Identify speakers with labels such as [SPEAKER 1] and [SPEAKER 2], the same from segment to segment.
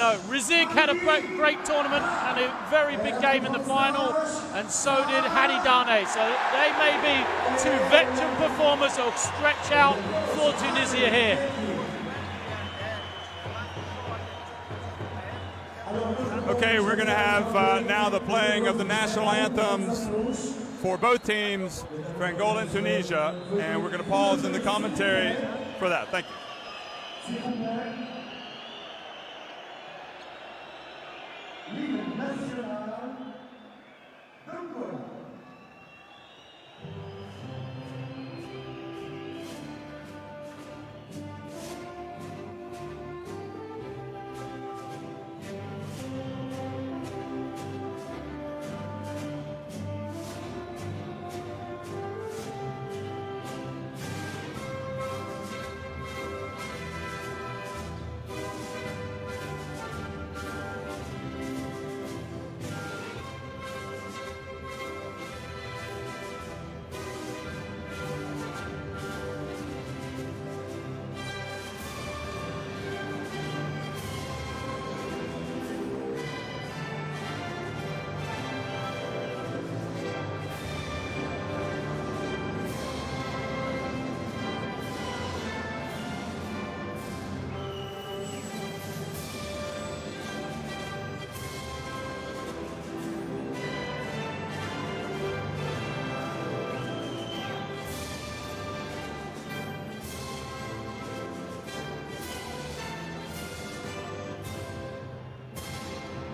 [SPEAKER 1] know, Rizik had a great tournament and a very big game in the final, and so did Hadi Dane. So they may be two veteran performers who will stretch out for Tunisia here.
[SPEAKER 2] Okay, we're going to have now the playing of the national anthems for both teams, for Angola and Tunisia, and we're going to pause in the commentary for that. Thank you.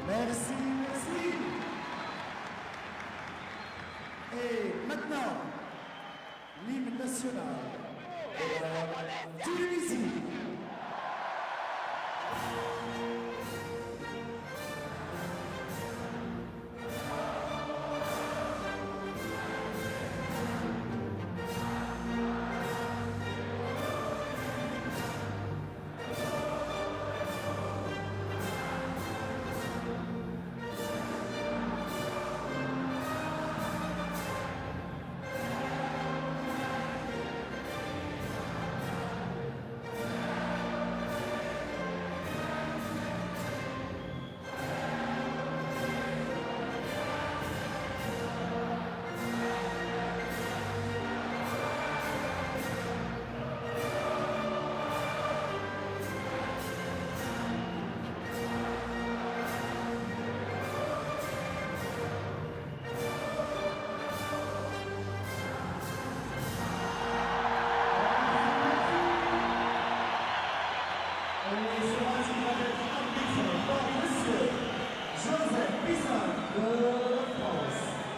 [SPEAKER 3] Merci, merci. Et maintenant, l'hymne national de la Tunisie.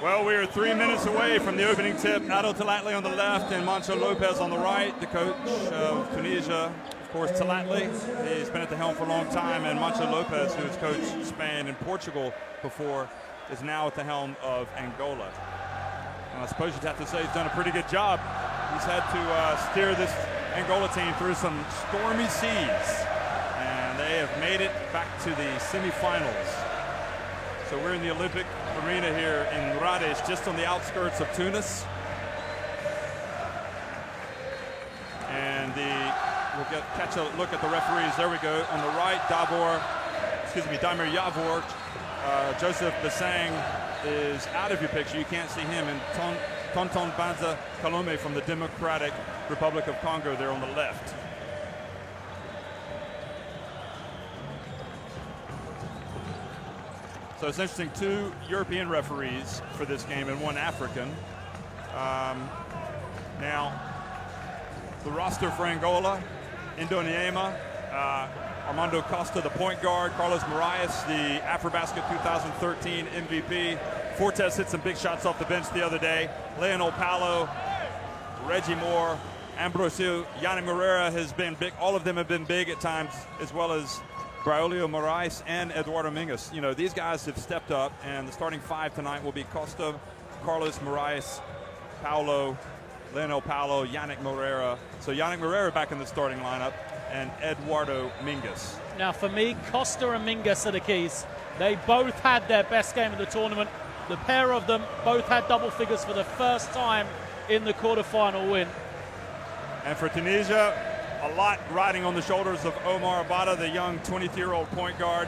[SPEAKER 2] Well, we are 3 minutes away from the opening tip. Adel Talatli on the left and Mancho Lopez on the right, the coach of Tunisia. Of course, Talatli, he's been at the helm for a long time, and Mancho Lopez, who has coached Spain and Portugal before, is now at the helm of Angola. And I suppose you'd have to say he's done a pretty good job. He's had to steer this Angola team through some stormy seas, and they have made it back to the semifinals. So we're in the Olympic arena here in Rades, just on the outskirts of Tunis. And we'll catch a look at the referees. There we go. On the right, Damir Yavor. Joseph Basang is out of your picture. You can't see him. And Tonton Banza Kalome from the Democratic Republic of Congo there on the left. So it's interesting, 2 European referees for this game and 1 African. Now, the roster for Angola, Indo Niema, Armando Costa, the point guard, Carlos Moraes, the AfroBasket 2013 MVP. Fortes hit some big shots off the bench the other day. Leonel Paulo, Reggie Moore, Ambrosio, Yanni Moreira has been big. All of them have been big at times, as well as Braulio Moraes and Eduardo Mingus. You know, these guys have stepped up, and the starting 5 tonight will be Costa, Carlos Moraes, Paulo, Leonel Paulo, Yannick Moreira. So Yannick Moreira back in the starting lineup, and Eduardo Mingus.
[SPEAKER 1] Now for me, Costa and Mingus are the keys. They both had their best game of the tournament. The pair of them both had double figures for the first time in the quarterfinal win.
[SPEAKER 2] And for Tunisia, a lot riding on the shoulders of Omar Abada, the young 22-year-old point guard.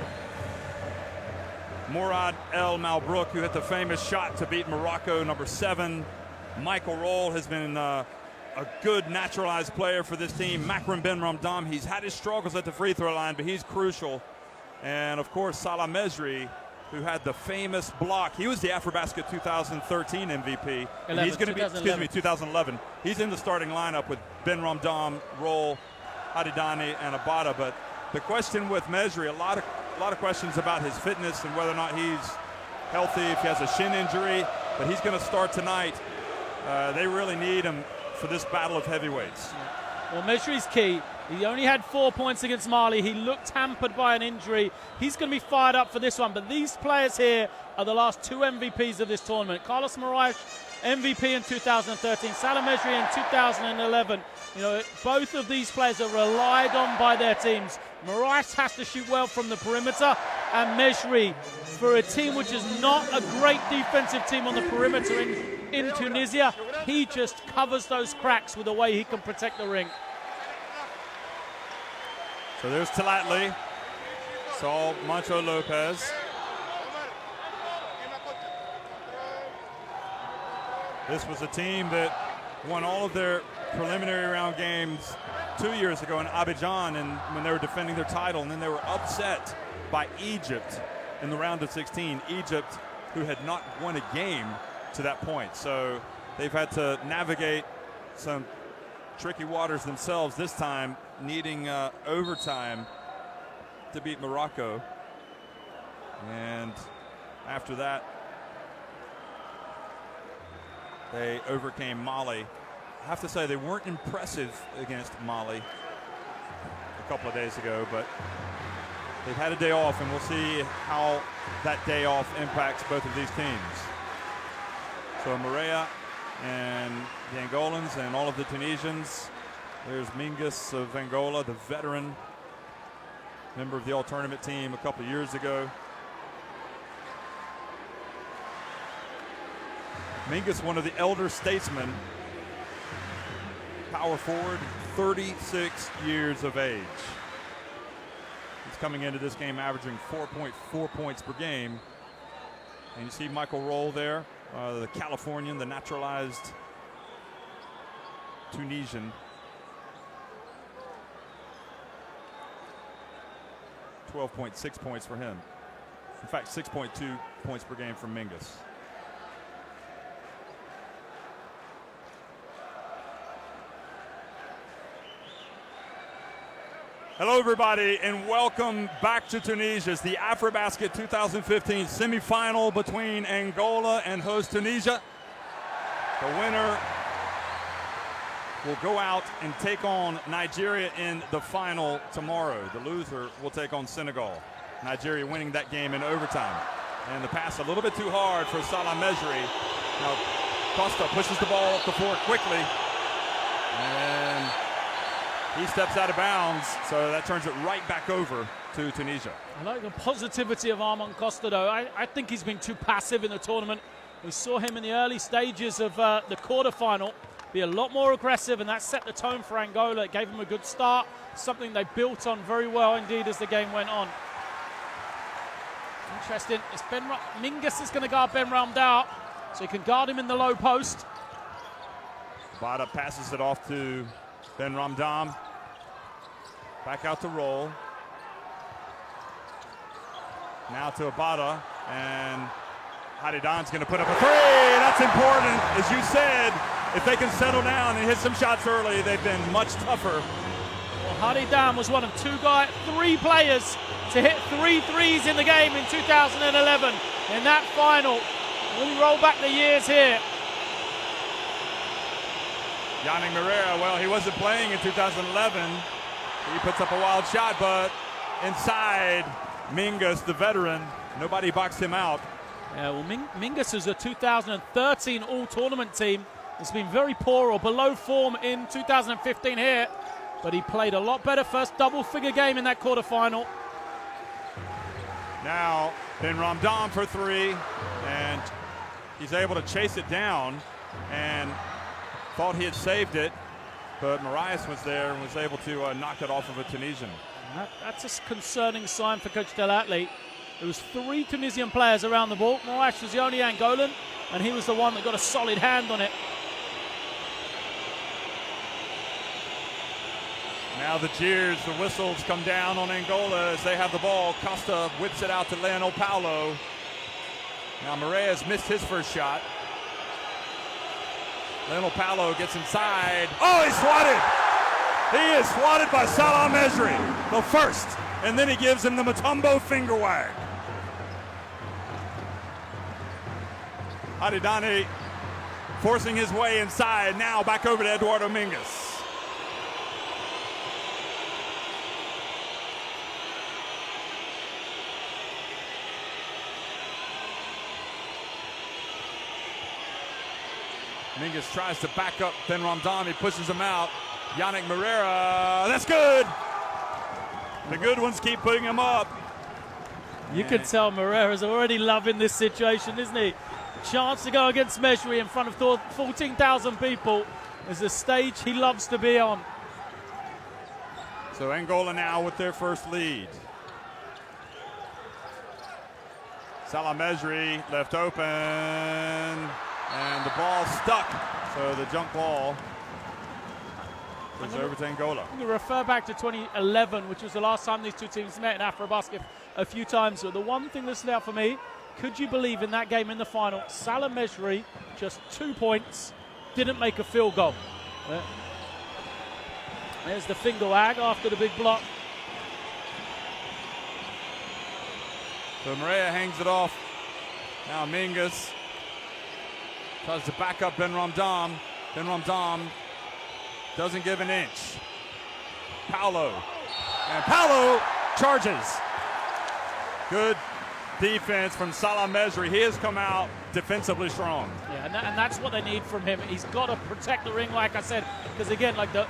[SPEAKER 2] Mourad El Malbrook, who hit the famous shot to beat Morocco, number 7. Michael Roll has been a good naturalized player for this team. Makram Ben Ramdam, he's had his struggles at the free throw line, but he's crucial. And of course, Salah Mejri, who had the famous block. He was the AfroBasket 2013 MVP. He's going to be, 2011. He's in the starting lineup with Ben Ramdam, Roll, Hadidani, and Abada. But the question with Mejri, a lot of questions about his fitness and whether or not he's healthy, if he has a shin injury. But he's going to start tonight. They really need him for this battle of heavyweights.
[SPEAKER 1] Well, Mejri's key. He only had 4 points against Mali. He looked hampered by an injury. He's going to be fired up for this one. But these players here are the last 2 MVPs of this tournament. Carlos Moraes, MVP in 2013. Salah Mejri in 2011. You know, both of these players are relied on by their teams. Moraes has to shoot well from the perimeter. And Mejri, for a team which is not a great defensive team on the perimeter in Tunisia, he just covers those cracks with the way he can protect the ring.
[SPEAKER 2] So there's Talatli, Saul Mancho Lopez. This was a team that won all of their preliminary round games 2 years ago in Abidjan, and when they were defending their title, and then they were upset by Egypt in the round of 16. Egypt, who had not won a game to that point. So they've had to navigate some tricky waters themselves this time, needing overtime to beat Morocco. And after that, they overcame Mali. I have to say, they weren't impressive against Mali a couple of days ago, but they've had a day off, and we'll see how that day off impacts both of these teams. So Morea and the Angolans and all of the Tunisians. There's Mingus of Angola, the veteran, member of the all-tournament team a couple of years ago. Mingus, one of the elder statesmen, power forward, 36 years of age. He's coming into this game averaging 4.4 points per game. And you see Michael Roll there, the Californian, the naturalized Tunisian. 12.6 points for him. In fact, 6.2 points per game from Mingus. Hello, everybody, and welcome back to Tunisia. It's the AfroBasket 2015 semifinal between Angola and host Tunisia. The winner will go out and take on Nigeria in the final tomorrow. The loser will take on Senegal. Nigeria winning that game in overtime. And the pass a little bit too hard for Salah Mejri. Now Costa pushes the ball up the floor quickly. And he steps out of bounds, so that turns it right back over to Tunisia.
[SPEAKER 1] I like the positivity of Armand Costa, though. I think he's been too passive in the tournament. We saw him in the early stages of the quarterfinal be a lot more aggressive, and that set the tone for Angola. It gave them a good start, something they built on very well indeed as the game went on. Interesting. It's Mingus is going to guard Ben Ramdam, so he can guard him in the low post.
[SPEAKER 2] Bada passes it off to Ben Ramdam. Back out to Roll. Now to Abada, and Hadidan's going to put up a three. That's important. As you said, if they can settle down and hit some shots early, they've been much tougher.
[SPEAKER 1] Well, Hadidam was one of three players to hit 3 threes in the game in 2011. In that final, we roll back the years here.
[SPEAKER 2] Yannick Moreira, well, he wasn't playing in 2011. He puts up a wild shot, but inside, Mingus, the veteran, nobody boxed him out.
[SPEAKER 1] Yeah, well, Mingus is a 2013 all-tournament team. It's been very poor or below form in 2015 here, but he played a lot better. First double-figure game in that quarterfinal.
[SPEAKER 2] Now, Ben Ramdam for 3, and he's able to chase it down, and thought he had saved it. but Marias was there and was able to knock it off of a Tunisian.
[SPEAKER 1] That's a concerning sign for Coach Delatli. There was 3 Tunisian players around the ball. Marias was the only Angolan, and he was the one that got a solid hand on it.
[SPEAKER 2] Now the cheers, the whistles come down on Angola as they have the ball. Costa whips it out to Lionel Paulo. Now Marias missed his first shot. Lionel Paulo gets inside. Oh, he's swatted! He is swatted by Salah Mejri, the first. And then he gives him the Mutombo finger wag. Hadidane forcing his way inside. Now back over to Eduardo Mingus. Mingus tries to back up Ben Ramdam. He pushes him out. Yannick Moreira, that's good. The good ones keep putting him up.
[SPEAKER 1] You can tell Moreira's already loving this situation, isn't he? Chance to go against Mejri in front of 14,000 people is a stage he loves to be on.
[SPEAKER 2] So Angola now with their first lead. Salah Mejri left open, and the ball stuck. So the jump ball is over to Angola.
[SPEAKER 1] I'm going to refer back to 2011, which was the last time these two teams met in AfroBasket a few times. But the one thing that stood out for me, could you believe in that game in the final, Salah Mejri, just 2 points, didn't make a field goal. There's the finger wag after the big block.
[SPEAKER 2] So Moreira hangs it off. Now Mingus tries to back up Ben Ramdam. Ben Ramdam doesn't give an inch. Paulo. And Paulo charges. Good defense from Salah Mejri. He has come out defensively strong.
[SPEAKER 1] Yeah, and that's what they need from him. He's got to protect the ring, like I said, because again, like the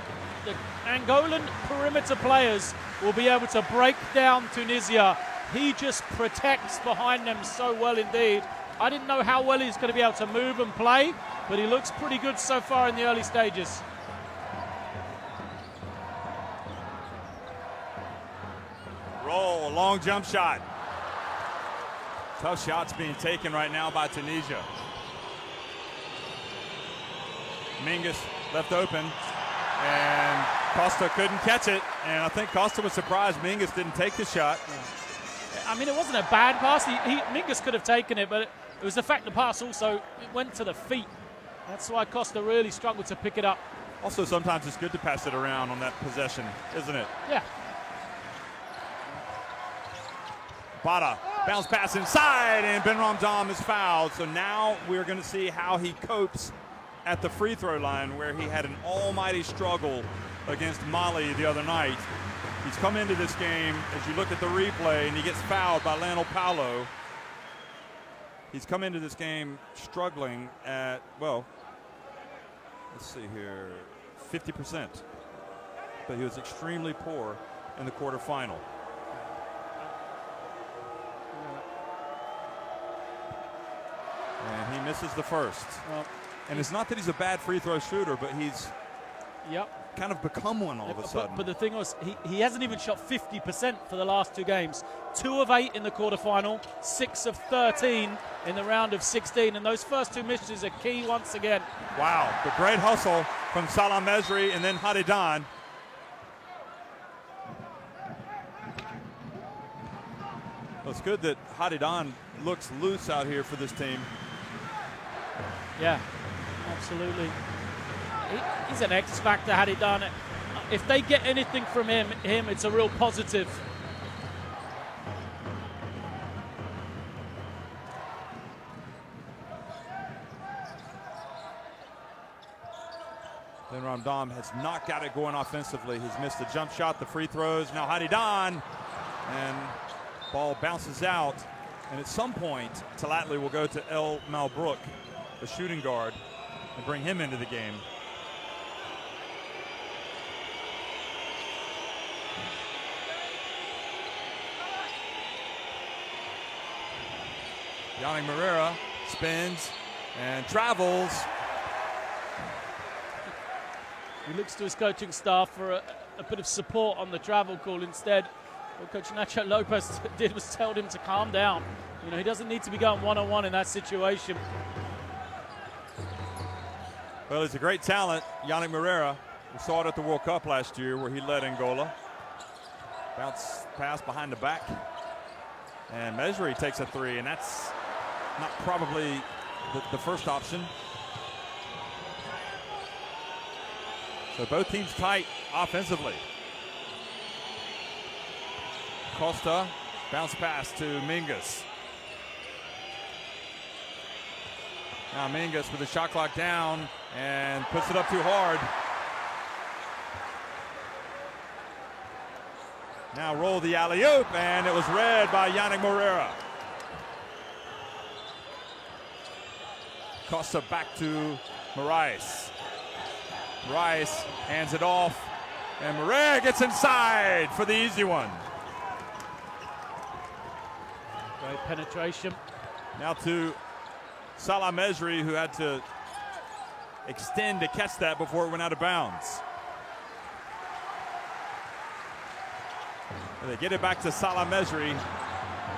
[SPEAKER 1] Angolan perimeter players will be able to break down Tunisia. He just protects behind them so well indeed. I didn't know how well he's going to be able to move and play, but he looks pretty good so far in the early stages.
[SPEAKER 2] Roll, a long jump shot. Tough shots being taken right now by Tunisia. Mingus left open, and Costa couldn't catch it, and I think Costa was surprised Mingus didn't take the shot.
[SPEAKER 1] Yeah. I mean, it wasn't a bad pass. Mingus could have taken it, but it was the fact the pass also went to the feet. That's why Costa really struggled to pick it up.
[SPEAKER 2] Also, sometimes it's good to pass it around on that possession, isn't it?
[SPEAKER 1] Yeah.
[SPEAKER 2] Bada, bounce pass inside, and Ben Ramdam is fouled. So now we're going to see how he copes at the free throw line, where he had an almighty struggle against Mali the other night. He's come into this game, as you look at the replay, and he gets fouled by Lionel Paulo. He's come into this game struggling at, well, let's see here, 50%. But he was extremely poor in the quarterfinal. And he misses the first.
[SPEAKER 1] Well,
[SPEAKER 2] and it's not that he's a bad free throw shooter, but he's kind of become one all of a sudden.
[SPEAKER 1] But the thing was, he hasn't even shot 50% for the last 2 games. 2 of 8 in the quarterfinal, 6 of 13 in the round of 16. And those first 2 misses are key once again.
[SPEAKER 2] Wow, the great hustle from Salah Mejri and then Hadidan. Well, it's good that Hadidan looks loose out here for this team.
[SPEAKER 1] Yeah, absolutely. He's an X factor, Hadidan. If they get anything from him, it's a real positive.
[SPEAKER 2] Ben Ramdam has not got it going offensively. He's missed the jump shot, the free throws. Now Hadidan, and ball bounces out. And at some point, Talatli will go to El Malbrook, the shooting guard, and bring him into the game. Yannick Moreira spins and travels.
[SPEAKER 1] He looks to his coaching staff for a bit of support on the travel call instead. What Coach Nacho Lopez did was tell him to calm down. You know, he doesn't need to be going one-on-one in that situation.
[SPEAKER 2] Well, he's a great talent, Yannick Moreira. We saw it at the World Cup last year where he led Angola. Bounce pass behind the back. And Mesri takes a three, and that's not probably the first option. So both teams tight offensively. Costa, bounce pass to Mingus. Now Mingus with the shot clock down and puts it up too hard. Now roll the alley-oop, and it was read by Yannick Moreira. Costa back to Moraes. Moraes hands it off, and Moreira gets inside for the easy one.
[SPEAKER 1] Great penetration.
[SPEAKER 2] Now to Salah Mesri, who had to extend to catch that before it went out of bounds. And they get it back to Salah Mesri.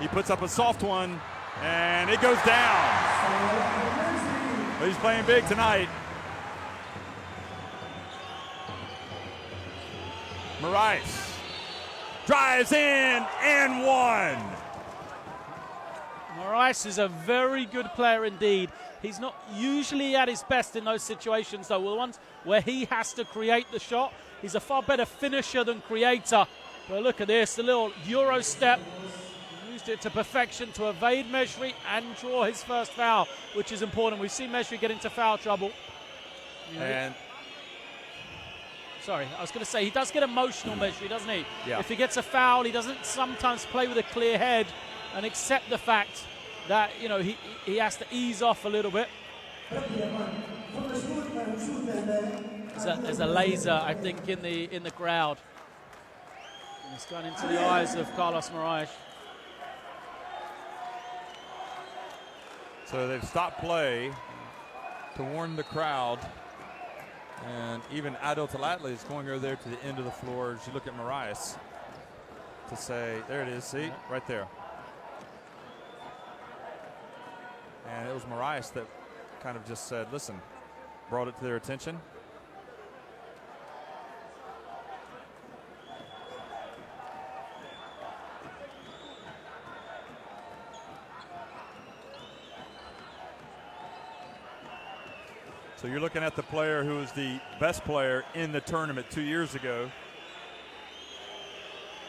[SPEAKER 2] He puts up a soft one, and it goes down. But he's playing big tonight. Moraes drives in and one.
[SPEAKER 1] Moraes is a very good player indeed. He's not usually at his best in those situations, though. The ones where he has to create the shot, he's a far better finisher than creator. But look at this, the little Euro step. He used it to perfection to evade Mesri and draw his first foul, which is important. We've seen Mesri get into foul trouble.
[SPEAKER 2] And
[SPEAKER 1] sorry, I was going to say, he does get emotional, Mesri, doesn't he?
[SPEAKER 2] Yeah.
[SPEAKER 1] If he gets a foul, he doesn't sometimes play with a clear head and accept the fact that, you know, he has to ease off a little bit. There's a laser, I think, in the crowd. And it's gone into the eyes of Carlos Moraes.
[SPEAKER 2] so they've stopped play to warn the crowd. And even Adel Talatli is going over there to the end of the floor as you look at Moraes to say, there it is, see, right there. And it was Moraes that kind of just said, listen, brought it to their attention. So you're looking at the player who was the best player in the tournament 2 years ago,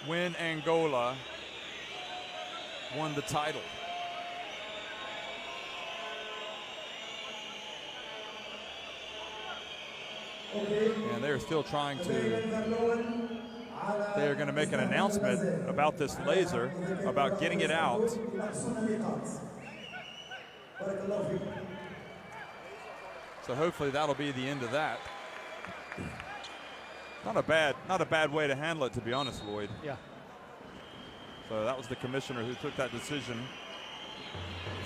[SPEAKER 2] when Angola won the title. And they're still trying to, they're going to make an announcement about this laser, about getting it out. So hopefully that'll be the end of that. Not a bad way to handle it, to be honest, Lloyd.
[SPEAKER 1] Yeah.
[SPEAKER 2] So that was the commissioner who took that decision,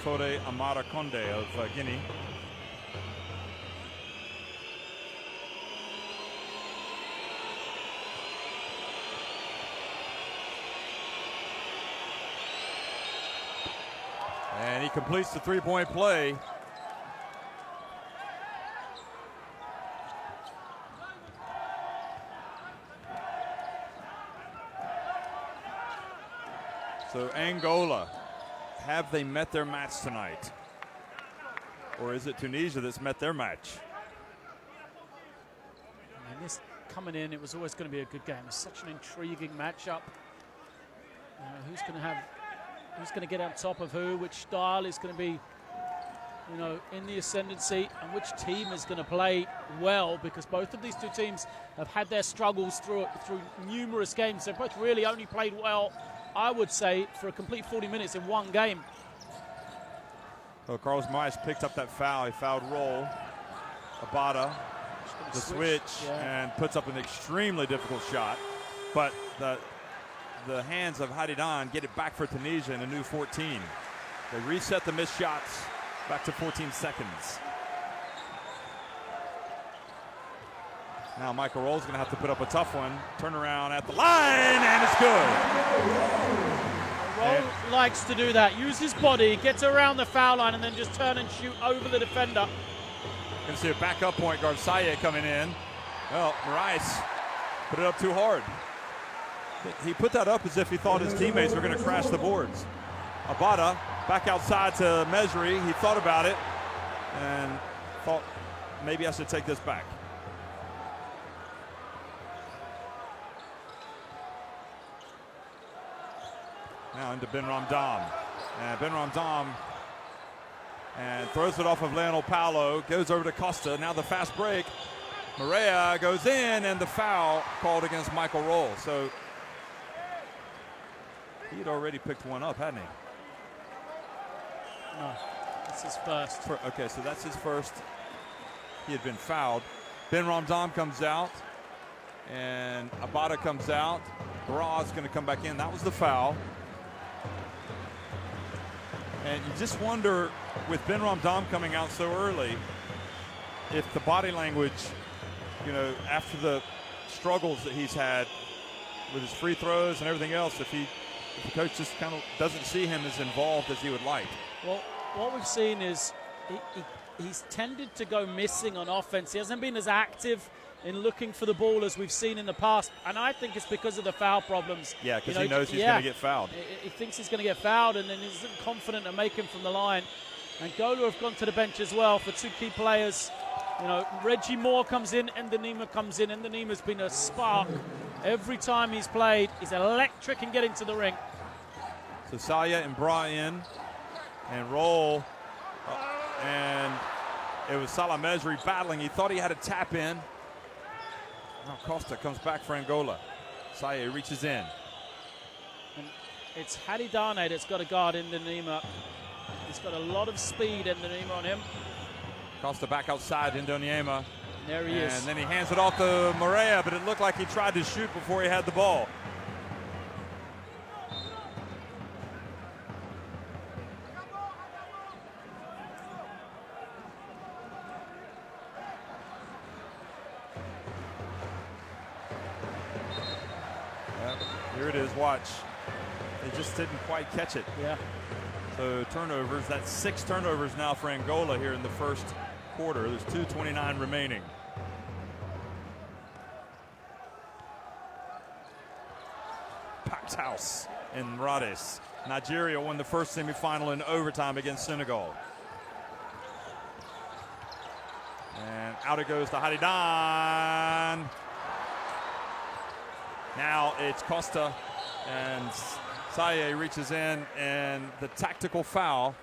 [SPEAKER 2] Fode Amara Conde of Guinea. And he completes the three-point play. So Angola, have they met their match tonight? Or is it Tunisia that's met their match?
[SPEAKER 1] And this coming in, it was always going to be a good game. It's such an intriguing matchup. Who's going to get on top of who? Which style is going to be, you know, in the ascendancy, and which team is going to play well? Because both of these two teams have had their struggles through numerous games. They've both really only played well, I would say, for a complete 40 minutes in one game.
[SPEAKER 2] So Carlos Moraes picked up that foul. He fouled Roll. Abada, the switch, and puts up an extremely difficult shot. But the hands of Hadidan get it back for Tunisia in a new 14. They reset the missed shots back to 14 seconds. Now Michael Roll's going to have to put up a tough one. Turn around at the line, and it's good.
[SPEAKER 1] Roll likes to do that. Use his body, gets around the foul line, and then just turn and shoot over the defender.
[SPEAKER 2] Going to see a backup point guard, Saye, coming in. Well, Morais put it up too hard. He put that up as if he thought his teammates were going to crash the boards. Abada back outside to Mesri. He thought about it and thought maybe I should take this back. Now into Ben Ramdam. And Ben Ramdam and throws it off of Leonel Paulo. Goes over to Costa. Now the fast break. Maria goes in, and the foul called against Michael Roll. So he'd already picked one up, hadn't he?
[SPEAKER 1] No, that's his first.
[SPEAKER 2] Okay, so that's his first. He had been fouled. Ben Ramdam comes out, and Abada comes out. Baraz going to come back in. That was the foul. And you just wonder, with Ben Ramdam coming out so early, if the body language, you know, after the struggles that he's had with his free throws and everything else, if the coach just kind of doesn't see him as involved as he would like.
[SPEAKER 1] Well, what we've seen is he's tended to go missing on offense. He hasn't been as active in looking for the ball as we've seen in the past, and I think it's because of the foul problems.
[SPEAKER 2] Yeah, because he knows he's going to get fouled.
[SPEAKER 1] He thinks he's going to get fouled, and then isn't confident to make him from the line. Angola have gone to the bench as well for two key players. You know, Reggie Moore comes in, Ndanima comes in. Ndanima's been a spark every time he's played. He's electric in getting to the ring.
[SPEAKER 2] So Saya and Bra in, and Roll, and it was Salah Mesri battling. He thought he had a tap in. Now Costa comes back for Angola. Saya reaches in.
[SPEAKER 1] And it's Hadi Dane that's got to guard Ndanima. He's got a lot of speed, Ndanima, on him.
[SPEAKER 2] Costa back outside, Ndoniema.
[SPEAKER 1] There he is.
[SPEAKER 2] And then he hands it off to Morea, but it looked like he tried to shoot before he had the ball. Here it is, watch. They just didn't quite catch it.
[SPEAKER 1] Yeah.
[SPEAKER 2] So turnovers, that's 6 turnovers now for Angola here in the first quarter. There's 2:29 remaining. Packed house in Rades. Nigeria won the first semifinal in overtime against Senegal. And out it goes to Hadidan. Now it's Costa, and Saye reaches in, and the tactical foul.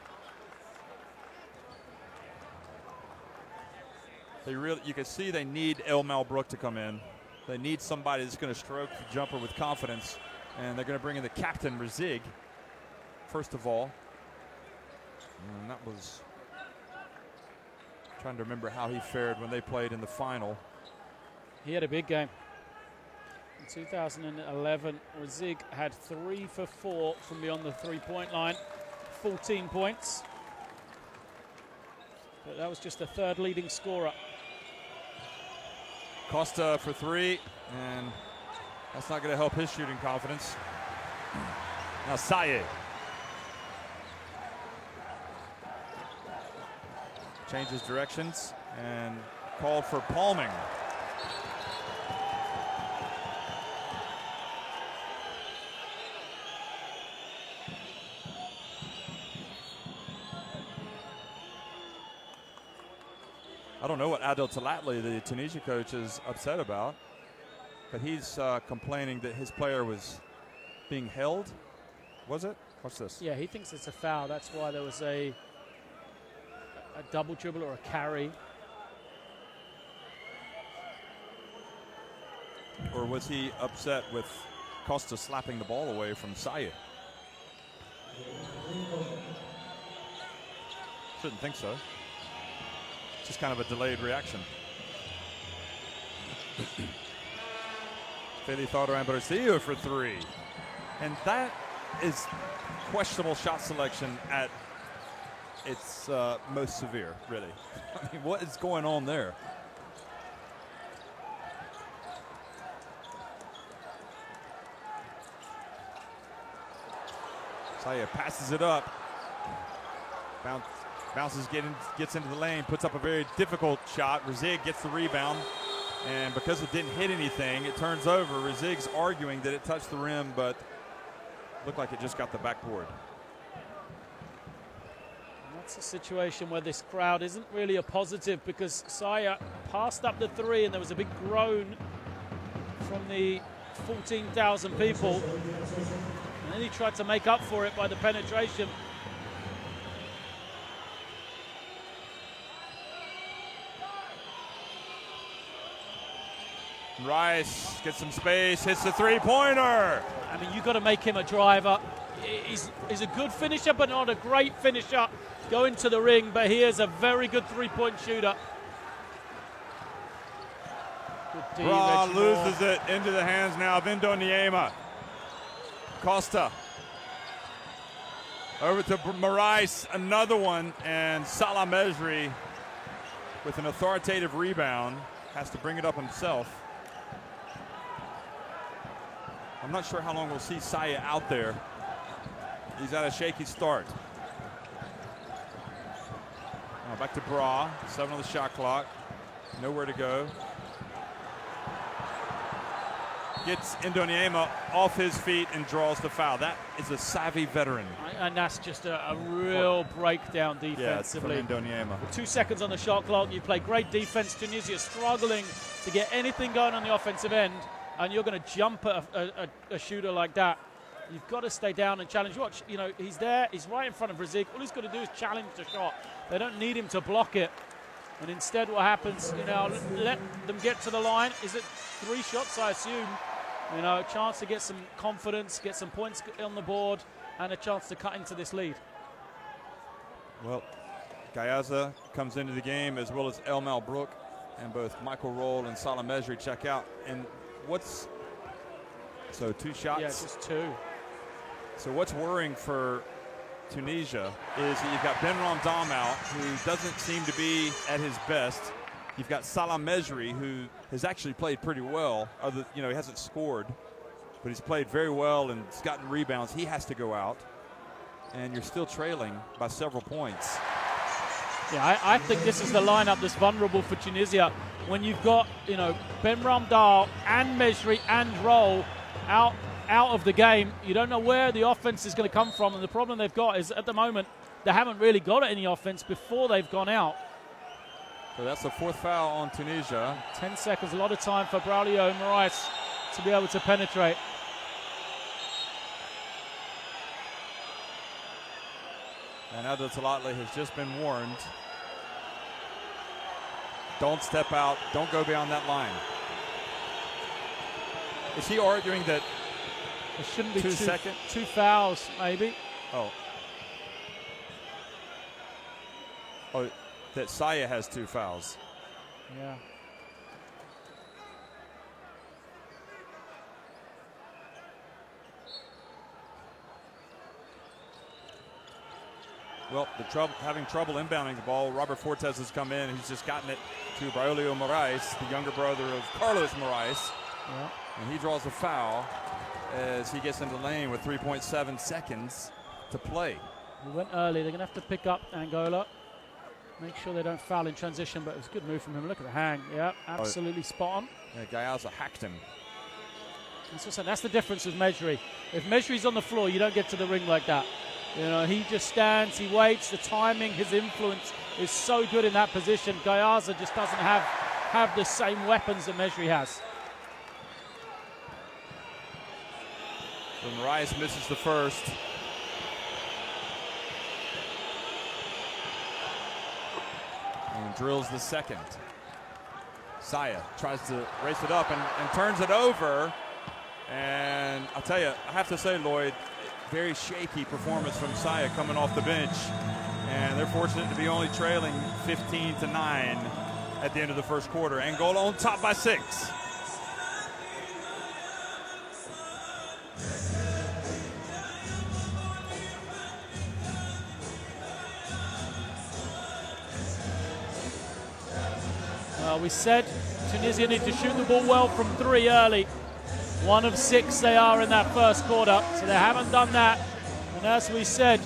[SPEAKER 2] You can see they need El Malbrook to come in. They need somebody that's going to stroke the jumper with confidence, and they're going to bring in the captain, Razig, first of all. And that was, trying to remember how he fared when they played in the final.
[SPEAKER 1] He had a big game. In 2011, Razig had 3 for 4 from beyond the three-point line, 14 points. But that was just the third leading scorer.
[SPEAKER 2] Costa for 3, and that's not going to help his shooting confidence. Now Saye. Changes directions and called for palming. I don't know what Adel Talatli, the Tunisia coach, is upset about, but he's complaining that his player was being held. Was it? What's this?
[SPEAKER 1] Yeah, he thinks it's a foul. That's why there was a double dribble or a carry.
[SPEAKER 2] Or was he upset with Costa slapping the ball away from Saye? Shouldn't think so. Just kind of a delayed reaction. Feli Thordo Ambrosio for 3. And that is questionable shot selection at its most severe, really. I mean, what is going on there? Saya passes it up. Bounces, gets into the lane, puts up a very difficult shot. Rizig gets the rebound, and because it didn't hit anything, it turns over. Rizig's arguing that it touched the rim, but looked like it just got the backboard.
[SPEAKER 1] That's a situation where this crowd isn't really a positive, because Saya passed up the three and there was a big groan from the 14,000 people. And then he tried to make up for it by the penetration.
[SPEAKER 2] Rice gets some space, hits the three-pointer.
[SPEAKER 1] I mean, you've got to make him a driver. He's a good finisher, but not a great finisher going to the ring, but he is a very good three-point shooter.
[SPEAKER 2] Bra loses it into the hands now of Indoniema. Costa. Over to Morais, another one, and Salah Mejri with an authoritative rebound. Has to bring it up himself. I'm not sure how long we'll see Saya out there. He's at a shaky start. Now back to Bra, 7 on the shot clock. Nowhere to go. Gets Indoniema off his feet and draws the foul. That is a savvy veteran.
[SPEAKER 1] And that's just a real breakdown defensively.
[SPEAKER 2] Yeah, from Indoniema.
[SPEAKER 1] With 2 seconds on the shot clock, you play great defense. Tunisia struggling to get anything going on the offensive end, and you're going to jump at a shooter like that. You've got to stay down and challenge. Watch, you know, he's there, he's right in front of Rizig. All he's got to do is challenge the shot. They don't need him to block it. And instead what happens, you know, let them get to the line. Is it 3 shots, I assume? You know, a chance to get some confidence, get some points on the board, and a chance to cut into this lead.
[SPEAKER 2] Well, Gayaza comes into the game, as well as El Malbrook, and both Michael Roll and Salah Mejri check out. And so 2 shots?
[SPEAKER 1] Yeah, just 2.
[SPEAKER 2] So what's worrying for Tunisia is that you've got Ben Ramdam out, who doesn't seem to be at his best. You've got Salah Mejri, who has actually played pretty well. He hasn't scored, but he's played very well and has gotten rebounds. He has to go out, and you're still trailing by several points.
[SPEAKER 1] Yeah, I think this is the lineup that's vulnerable for Tunisia. When you've got, you know, Ben Ramdal and Mejri and Roll out of the game, you don't know where the offense is going to come from. And the problem they've got is, at the moment, they haven't really got any offense before they've gone out.
[SPEAKER 2] So that's the 4th foul on Tunisia.
[SPEAKER 1] 10 seconds, a lot of time for Braulio Morais to be able to penetrate.
[SPEAKER 2] And Adel Talatli has just been warned. Don't step out. Don't go beyond that line. Is he arguing that
[SPEAKER 1] There shouldn't be
[SPEAKER 2] 2 seconds?
[SPEAKER 1] 2 fouls, maybe.
[SPEAKER 2] Oh, that Saya has 2 fouls.
[SPEAKER 1] Yeah.
[SPEAKER 2] Well, having trouble inbounding the ball. Robert Fortes has come in. He's just gotten it to Braulio Morais, the younger brother of Carlos Morais.
[SPEAKER 1] Yeah.
[SPEAKER 2] And he draws a foul as he gets into the lane with 3.7 seconds to play.
[SPEAKER 1] We went early. They're going to have to pick up Angola. Make sure they don't foul in transition, but it was a good move from him. Look at the hang. Yeah, absolutely spot on.
[SPEAKER 2] Yeah, Gayaza hacked him.
[SPEAKER 1] That's the difference with Mejri. If Mejri's on the floor, you don't get to the ring like that. You know, he just stands, he waits. The timing, his influence is so good in that position. Gayaza just doesn't have the same weapons that Mejri has.
[SPEAKER 2] So Morais misses the first. And drills the second. Saya tries to race it up and turns it over. And I'll tell you, I have to say, Lloyd, very shaky performance from Saya coming off the bench. And they're fortunate to be only trailing 15-9 at the end of the first quarter. Angola on top by 6.
[SPEAKER 1] We said Tunisia need to shoot the ball well from 3 early. 1 of 6 they are in that first quarter, so they haven't done that. And as we said,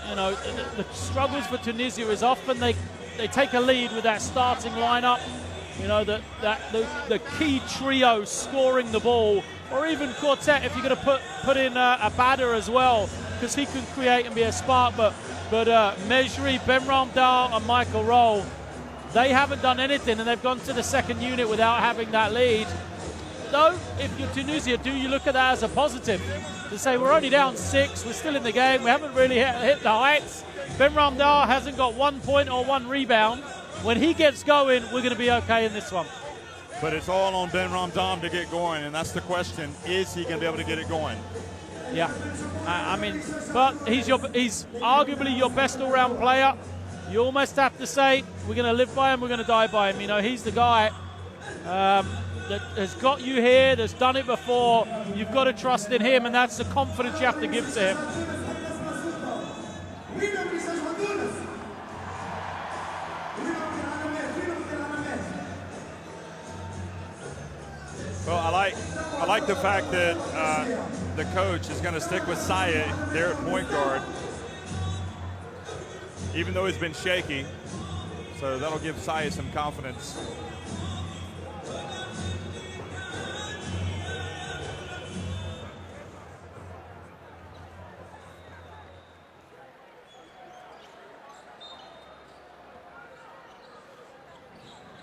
[SPEAKER 1] you know, the struggles for Tunisia is often they take a lead with that starting lineup. You know, the key trio scoring the ball, or even quartet if you're going to put in a batter as well, because he can create and be a spark. But Mejri, Ben Ramdal and Michael Roll, they haven't done anything, and they've gone to the second unit without having that lead. Though, if you're Tunisia, do you look at that as a positive? To say we're only down 6, we're still in the game, we haven't really hit the heights. Ben Ramdal hasn't got 1 point or 1 rebound. When he gets going, we're going to be okay in this one.
[SPEAKER 2] But it's all on Ben Ramdam to get going, and that's the question. Is he going to be able to get it going?
[SPEAKER 1] Yeah. I mean, but he's arguably your best all-round player. You almost have to say, we're going to live by him, we're going to die by him. You know, he's the guy that has got you here, that's done it before. You've got to trust in him, and that's the confidence you have to give to him.
[SPEAKER 2] Well, I like the fact that the coach is going to stick with Saya there at point guard, even though he's been shaky. So that'll give Saya some confidence.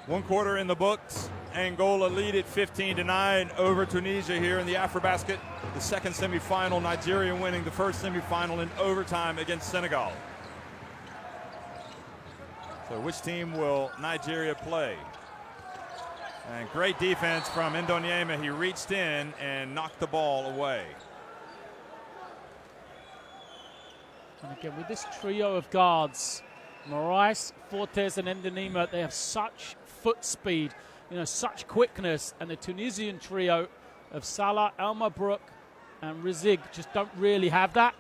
[SPEAKER 2] One quarter in the books. Angola lead at 15-9 over Tunisia here in the AfroBasket. The second semifinal, Nigeria winning the first semifinal in overtime against Senegal. So which team will Nigeria play? And great defense from Indoniema. He reached in and knocked the ball away.
[SPEAKER 1] And again, with this trio of guards, Moraes, Fortes, and Indoniema, they have such foot speed, you know, such quickness, and the Tunisian trio of Salah, Elma Brook, and Rizig just don't really have that.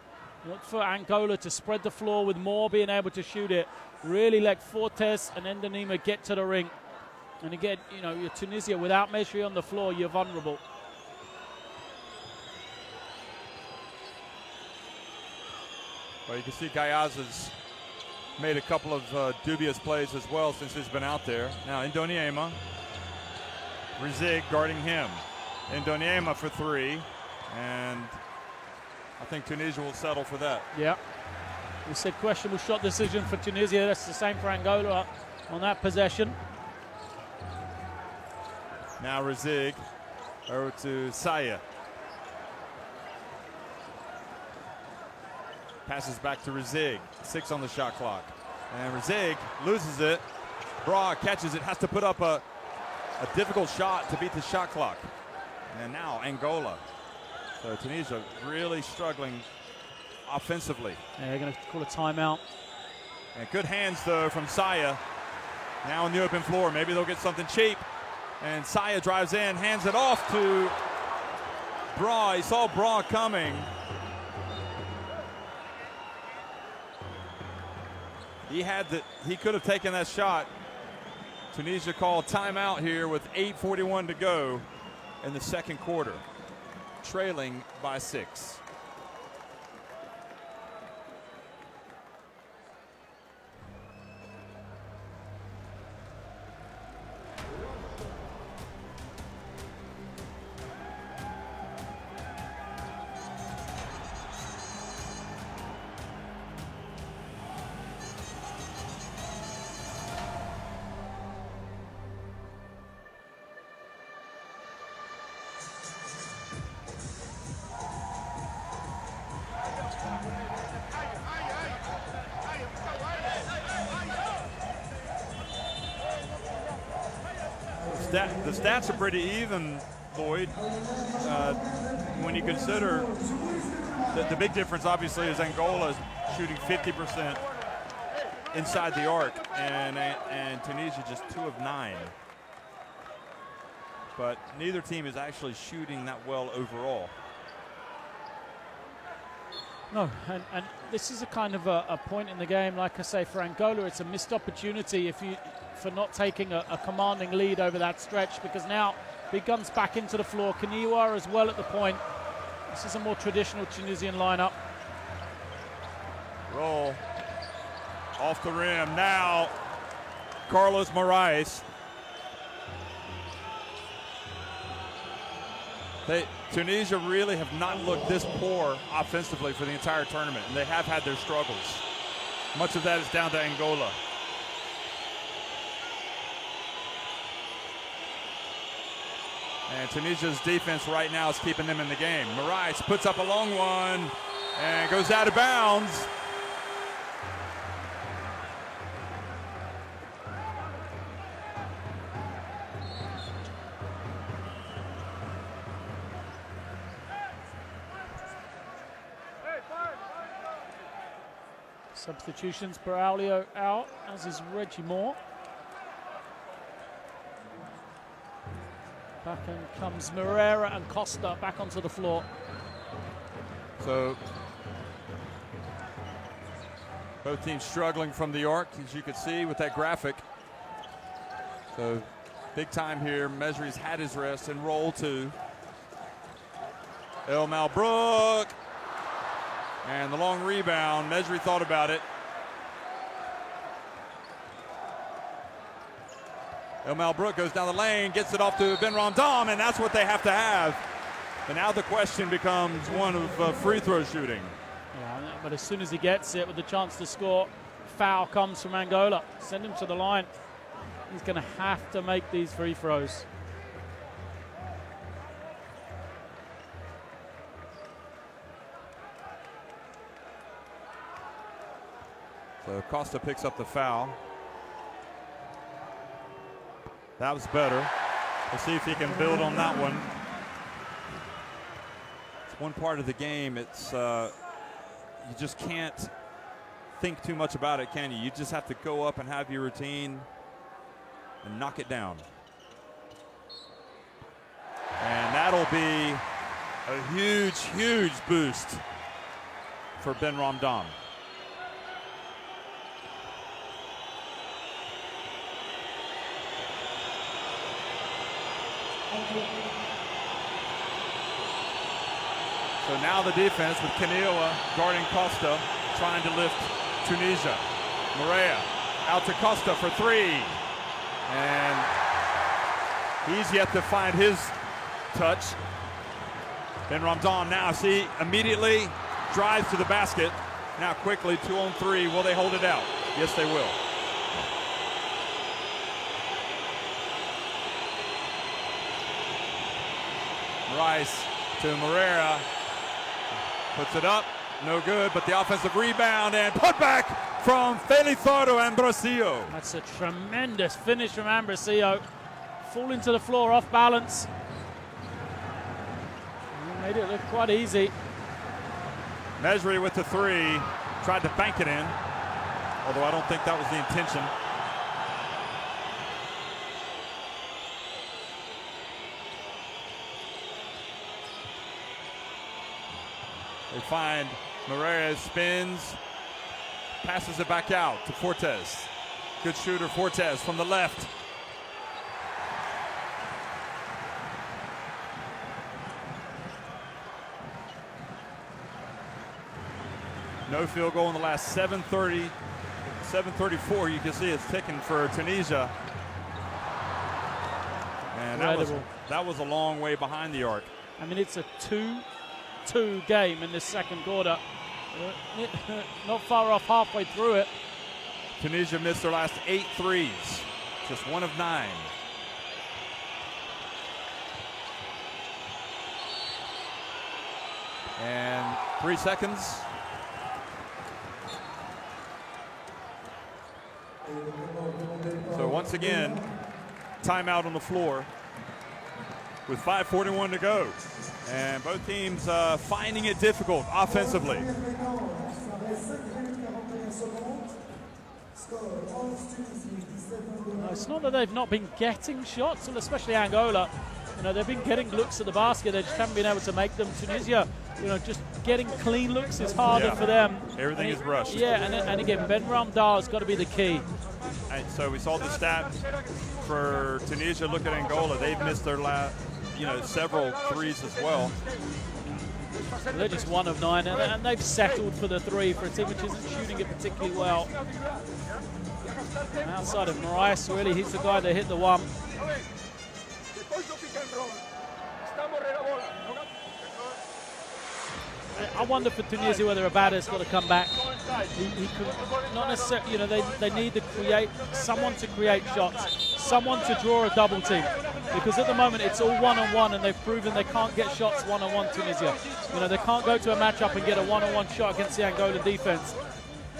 [SPEAKER 1] Look for Angola to spread the floor with Moore being able to shoot it. Really let Fortes and Indoniema get to the ring. And again, you know, you're Tunisia, without Mejri on the floor, you're vulnerable.
[SPEAKER 2] Well, you can see Gayaza's made a couple of dubious plays as well since he's been out there. Now Indoniema, Rizig guarding him. Indoniema for 3, and I think Tunisia will settle for that.
[SPEAKER 1] Yeah. We said questionable shot decision for Tunisia. That's the same for Angola on that possession.
[SPEAKER 2] Now Rizig over to Saya. Passes back to Rizig. 6 on the shot clock. And Rizig loses it. Bra catches it, has to put up a difficult shot to beat the shot clock. And now Angola. So Tunisia really struggling offensively.
[SPEAKER 1] Yeah, they're going to call a timeout.
[SPEAKER 2] And good hands, though, from Saya. Now on the open floor. Maybe they'll get something cheap. And Saya drives in, hands it off to Bra. He saw Bra coming. He could have taken that shot. Tunisia called timeout here with 8:41 to go in the second quarter, trailing by 6. The stats are pretty even, Lloyd, when you consider that the big difference obviously is Angola shooting 50% inside the arc, and Tunisia just 2 of 9. But neither team is actually shooting that well overall.
[SPEAKER 1] No, and this is a kind of a point in the game, like I say, for Angola, it's a missed opportunity for not taking a commanding lead over that stretch, because now Big Gun's back into the floor. Kaniwa as well at the point. This is a more traditional Tunisian lineup.
[SPEAKER 2] Roll off the rim. Now, Carlos Moraes. Tunisia really have not looked this poor offensively for the entire tournament, and they have had their struggles. Much of that is down to Angola. And Tunisia's defense right now is keeping them in the game. Moraes puts up a long one and goes out of bounds.
[SPEAKER 1] Substitutions, Braulio out, as is Reggie Moore. Back in comes Moreira and Costa back onto the floor.
[SPEAKER 2] So both teams struggling from the arc, as you could see with that graphic. So big time here. Mesri's had his rest and roll two. El Malbrook. And the long rebound. Mesri thought about it. El Malbrook goes down the lane, gets it off to Ben Ramdam, and that's what they have to have. And now the question becomes one of free throw shooting.
[SPEAKER 1] Yeah, but as soon as he gets it with the chance to score, foul comes from Angola. Send him to the line. He's going to have to make these free throws.
[SPEAKER 2] So Costa picks up the foul. That was better. We'll see if he can build on that one. It's one part of the game. It's you just can't think too much about it, can you? You just have to go up and have your routine and knock it down. And that'll be a huge, huge boost for Ben Ramdam. So now the defense with Kaneowa guarding Costa, trying to lift Tunisia. Moreira out to Costa for three. And he's yet to find his touch. Ben Ramdam now, see, immediately drives to the basket. Now quickly, 2-on-3. Will they hold it out? Yes, they will. Rice to Moreira, puts it up, no good, but the offensive rebound and put back from Felizardo Ambrosio.
[SPEAKER 1] That's a tremendous finish from Ambrosio. Falling to the floor off balance. He made it look quite easy.
[SPEAKER 2] Mesri with the three, tried to bank it in, although I don't think that was the intention. They find Moreira, spins, passes it back out to Fortes. Good shooter, Fortes from the left. No field goal in the last 7:34. You can see it's ticking for Tunisia. And that was a long way behind the arc.
[SPEAKER 1] I mean, it's a 2-2 game in this second quarter. Not far off halfway through it.
[SPEAKER 2] Tunisia missed their last 8 threes, just 1 of 9. And 3 seconds. So once again, timeout on the floor with 5:41 to go. And both teams finding it difficult offensively.
[SPEAKER 1] It's not that they've not been getting shots, especially Angola. You know, they've been getting looks at the basket. They just haven't been able to make them. Tunisia, you know, just getting clean looks is harder for them.
[SPEAKER 2] Everything is rushed.
[SPEAKER 1] Yeah, and again, Ben Ramdam has got to be the key.
[SPEAKER 2] And so we saw the stats for Tunisia. Look at Angola. They've missed their last, several threes as well.
[SPEAKER 1] They're just 1 of 9, and they've settled for the 3 for a team which isn't shooting it particularly well. Outside of Moraes, really, he's the guy that hit the 1. I wonder for Tunisia whether Abada's got to come back. He could not necessarily, you know, they need to create someone to create shots, someone to draw a double team, because at the moment it's all one-on-one, and they've proven they can't get shots one-on-one. Tunisia, you know, they can't go to a matchup and get a one-on-one shot against the Angolan defense.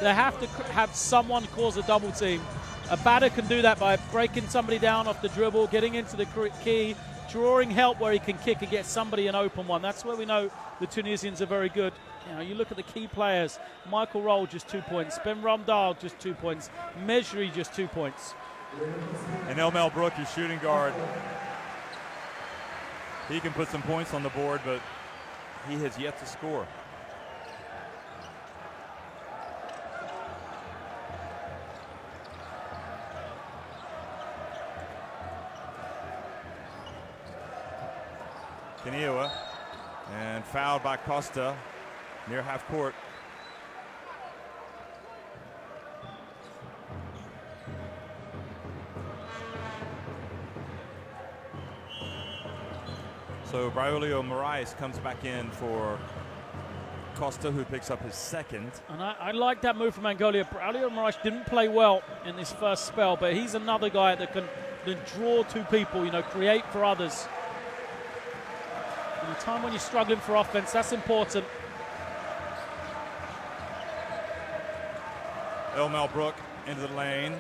[SPEAKER 1] They have to have someone cause a double team. Abada can do that by breaking somebody down off the dribble, getting into the key, drawing help where he can kick and get somebody an open one. That's where we know the Tunisians are very good. You know, you look at the key players. Michael Roll, just 2 points. Ben Ramdal, just 2 points. Mejri, just 2 points.
[SPEAKER 2] And Elmel Brook, your shooting guard, he can put some points on the board, but he has yet to score. Kaniwa, and fouled by Costa near half court. So Braulio Moraes comes back in for Costa, who picks up his 2nd.
[SPEAKER 1] And I like that move from Angola. Braulio Moraes didn't play well in this first spell, but he's another guy that can draw 2 people, you know, create for others. In a time when you're struggling for offense, that's important.
[SPEAKER 2] Elmel Brook into the lane.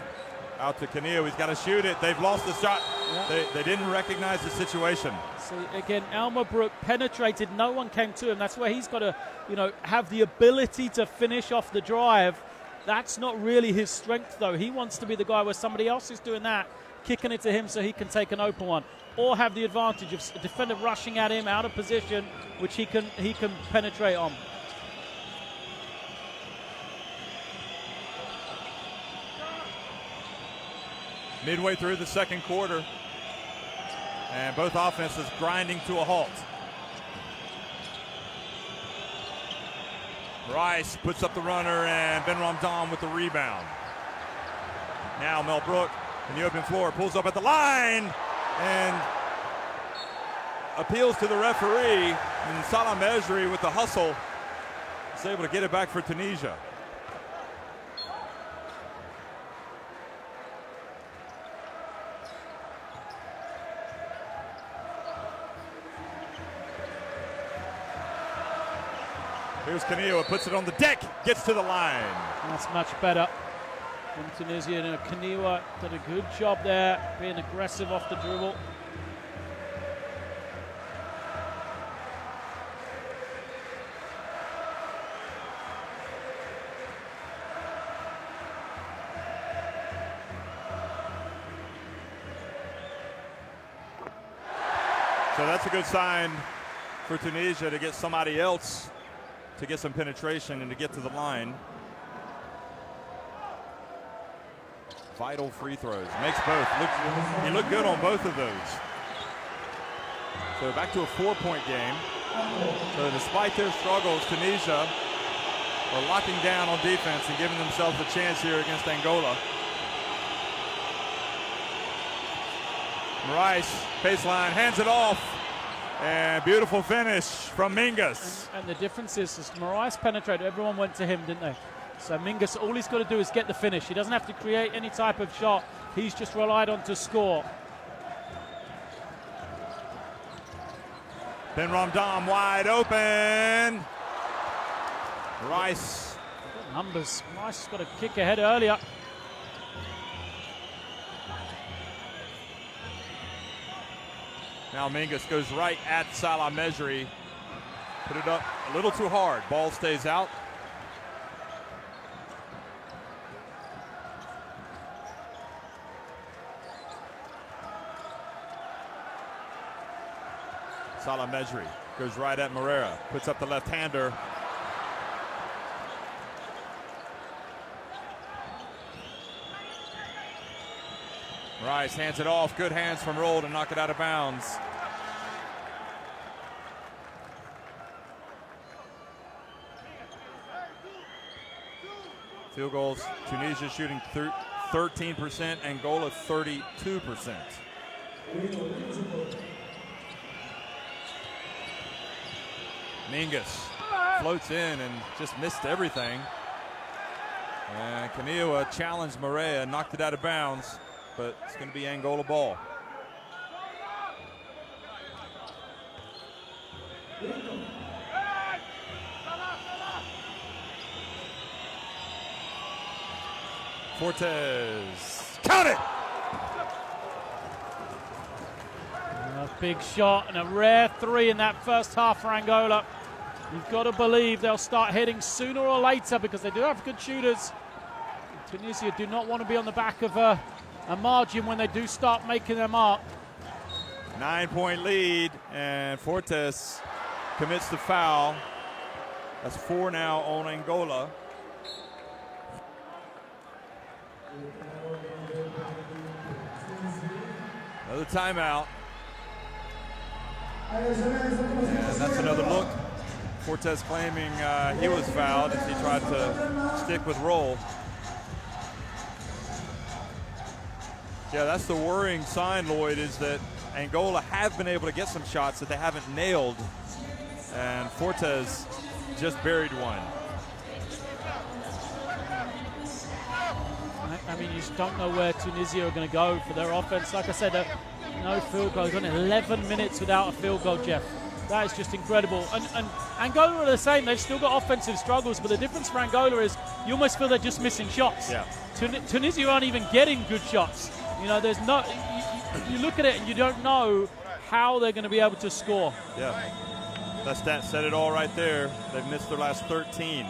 [SPEAKER 2] Out to Kaneo. He's got to shoot it. They've lost the shot. Yeah. They didn't recognize the situation.
[SPEAKER 1] So again, Elmer Brook penetrated. No one came to him. That's where he's got to, you know, have the ability to finish off the drive. That's not really his strength, though. He wants to be the guy where somebody else is doing that, kicking it to him so he can take an open one, or have the advantage of a defender rushing at him out of position, which he can penetrate on.
[SPEAKER 2] Midway through the second quarter, and both offenses grinding to a halt. Rice puts up the runner, and Ben Ramdam with the rebound. Now Mel Brook in the open floor, pulls up at the line, and appeals to the referee, and Salah Mejri with the hustle is able to get it back for Tunisia. Here's Kaneo, puts it on the deck, gets to the line.
[SPEAKER 1] That's much better from Tunisia. You know, Kaniwa did a good job there, being aggressive off the dribble.
[SPEAKER 2] So that's a good sign for Tunisia to get somebody else to get some penetration and to get to the line. Vital free throws. Makes both. He looked good on both of those. So back to a 4-point game. So despite their struggles, Tunisia are locking down on defense and giving themselves a chance here against Angola. Rice, baseline, hands it off. And beautiful finish from Mingus.
[SPEAKER 1] And the difference is Moraes penetrated. Everyone went to him, didn't they? So Mingus, all he's got to do is get the finish. He doesn't have to create any type of shot. He's just relied on to score.
[SPEAKER 2] Ben Ramdam wide open. Rice.
[SPEAKER 1] Good numbers. Rice got a kick ahead earlier.
[SPEAKER 2] Now Mingus goes right at Salah Mejri. Put it up a little too hard. Ball stays out. Salah Mejri goes right at Moreira. Puts up the left-hander. Rice hands it off. Good hands from Roll to knock it out of bounds. Field goals, Tunisia shooting 13%, Angola 32%. Mingus floats in and just missed everything. And Kaniwa challenged Maria, knocked it out of bounds, but it's going to be Angola ball. Fortes, count it!
[SPEAKER 1] A big shot and a rare three in that first half for Angola. You've got to believe they'll start hitting sooner or later because they do have good shooters. Tunisia do not want to be on the back of a margin when they do start making their mark.
[SPEAKER 2] 9-point lead, and Fortes commits the foul. That's 4 now on Angola. Another timeout. And that's another look. Fortes claiming he was fouled as he tried to stick with roll. Yeah, that's the worrying sign, Lloyd, is that Angola have been able to get some shots that they haven't nailed. And Fortes just buried one.
[SPEAKER 1] I mean, you just don't know where Tunisia are going to go for their offense. Like I said, no field goal. They've gone 11 minutes without a field goal, Jeff. That is just incredible. And Angola are the same. They've still got offensive struggles, but the difference for Angola is you almost feel they're just missing shots.
[SPEAKER 2] Yeah.
[SPEAKER 1] Tunisia aren't even getting good shots. You know, there's no. You look at it and you don't know how they're going to be able to score.
[SPEAKER 2] Yeah. That stat said it all right there. They've missed their last 13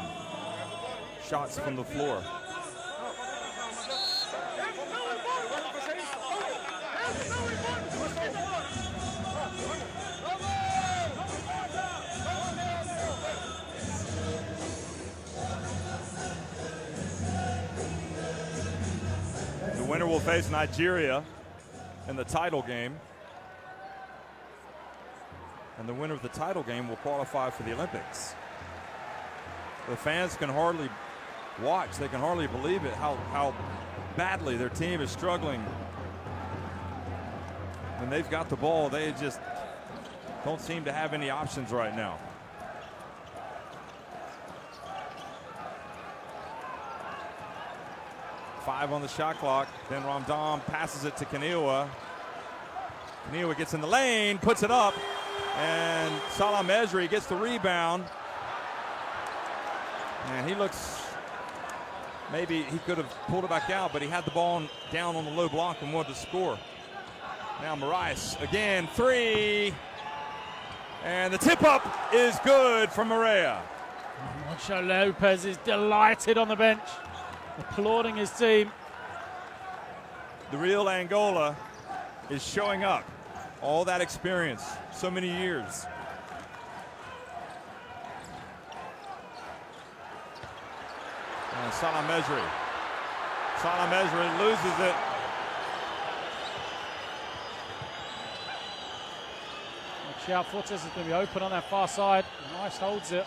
[SPEAKER 2] shots from the floor. The winner will face Nigeria in the title game. And the winner of the title game will qualify for the Olympics. The fans can hardly watch. They can hardly believe it, how badly their team is struggling. When they've got the ball, they just don't seem to have any options right now. Five on the shot clock. Ben Ramdam passes it to Kaniwa. Kaniwa gets in the lane, puts it up. And Salah Mejri gets the rebound. And he looks, maybe he could have pulled it back out, but he had the ball down on the low block and wanted to score. Now Marais again, three. And the tip up is good for Maria.
[SPEAKER 1] Moncho Lopez is delighted on the bench, applauding his team.
[SPEAKER 2] The real Angola is showing up. All that experience, so many years. And Salah Mejri. Salah Mejri loses it.
[SPEAKER 1] Watch out, Fortes is going to be open on that far side. Nice holds it.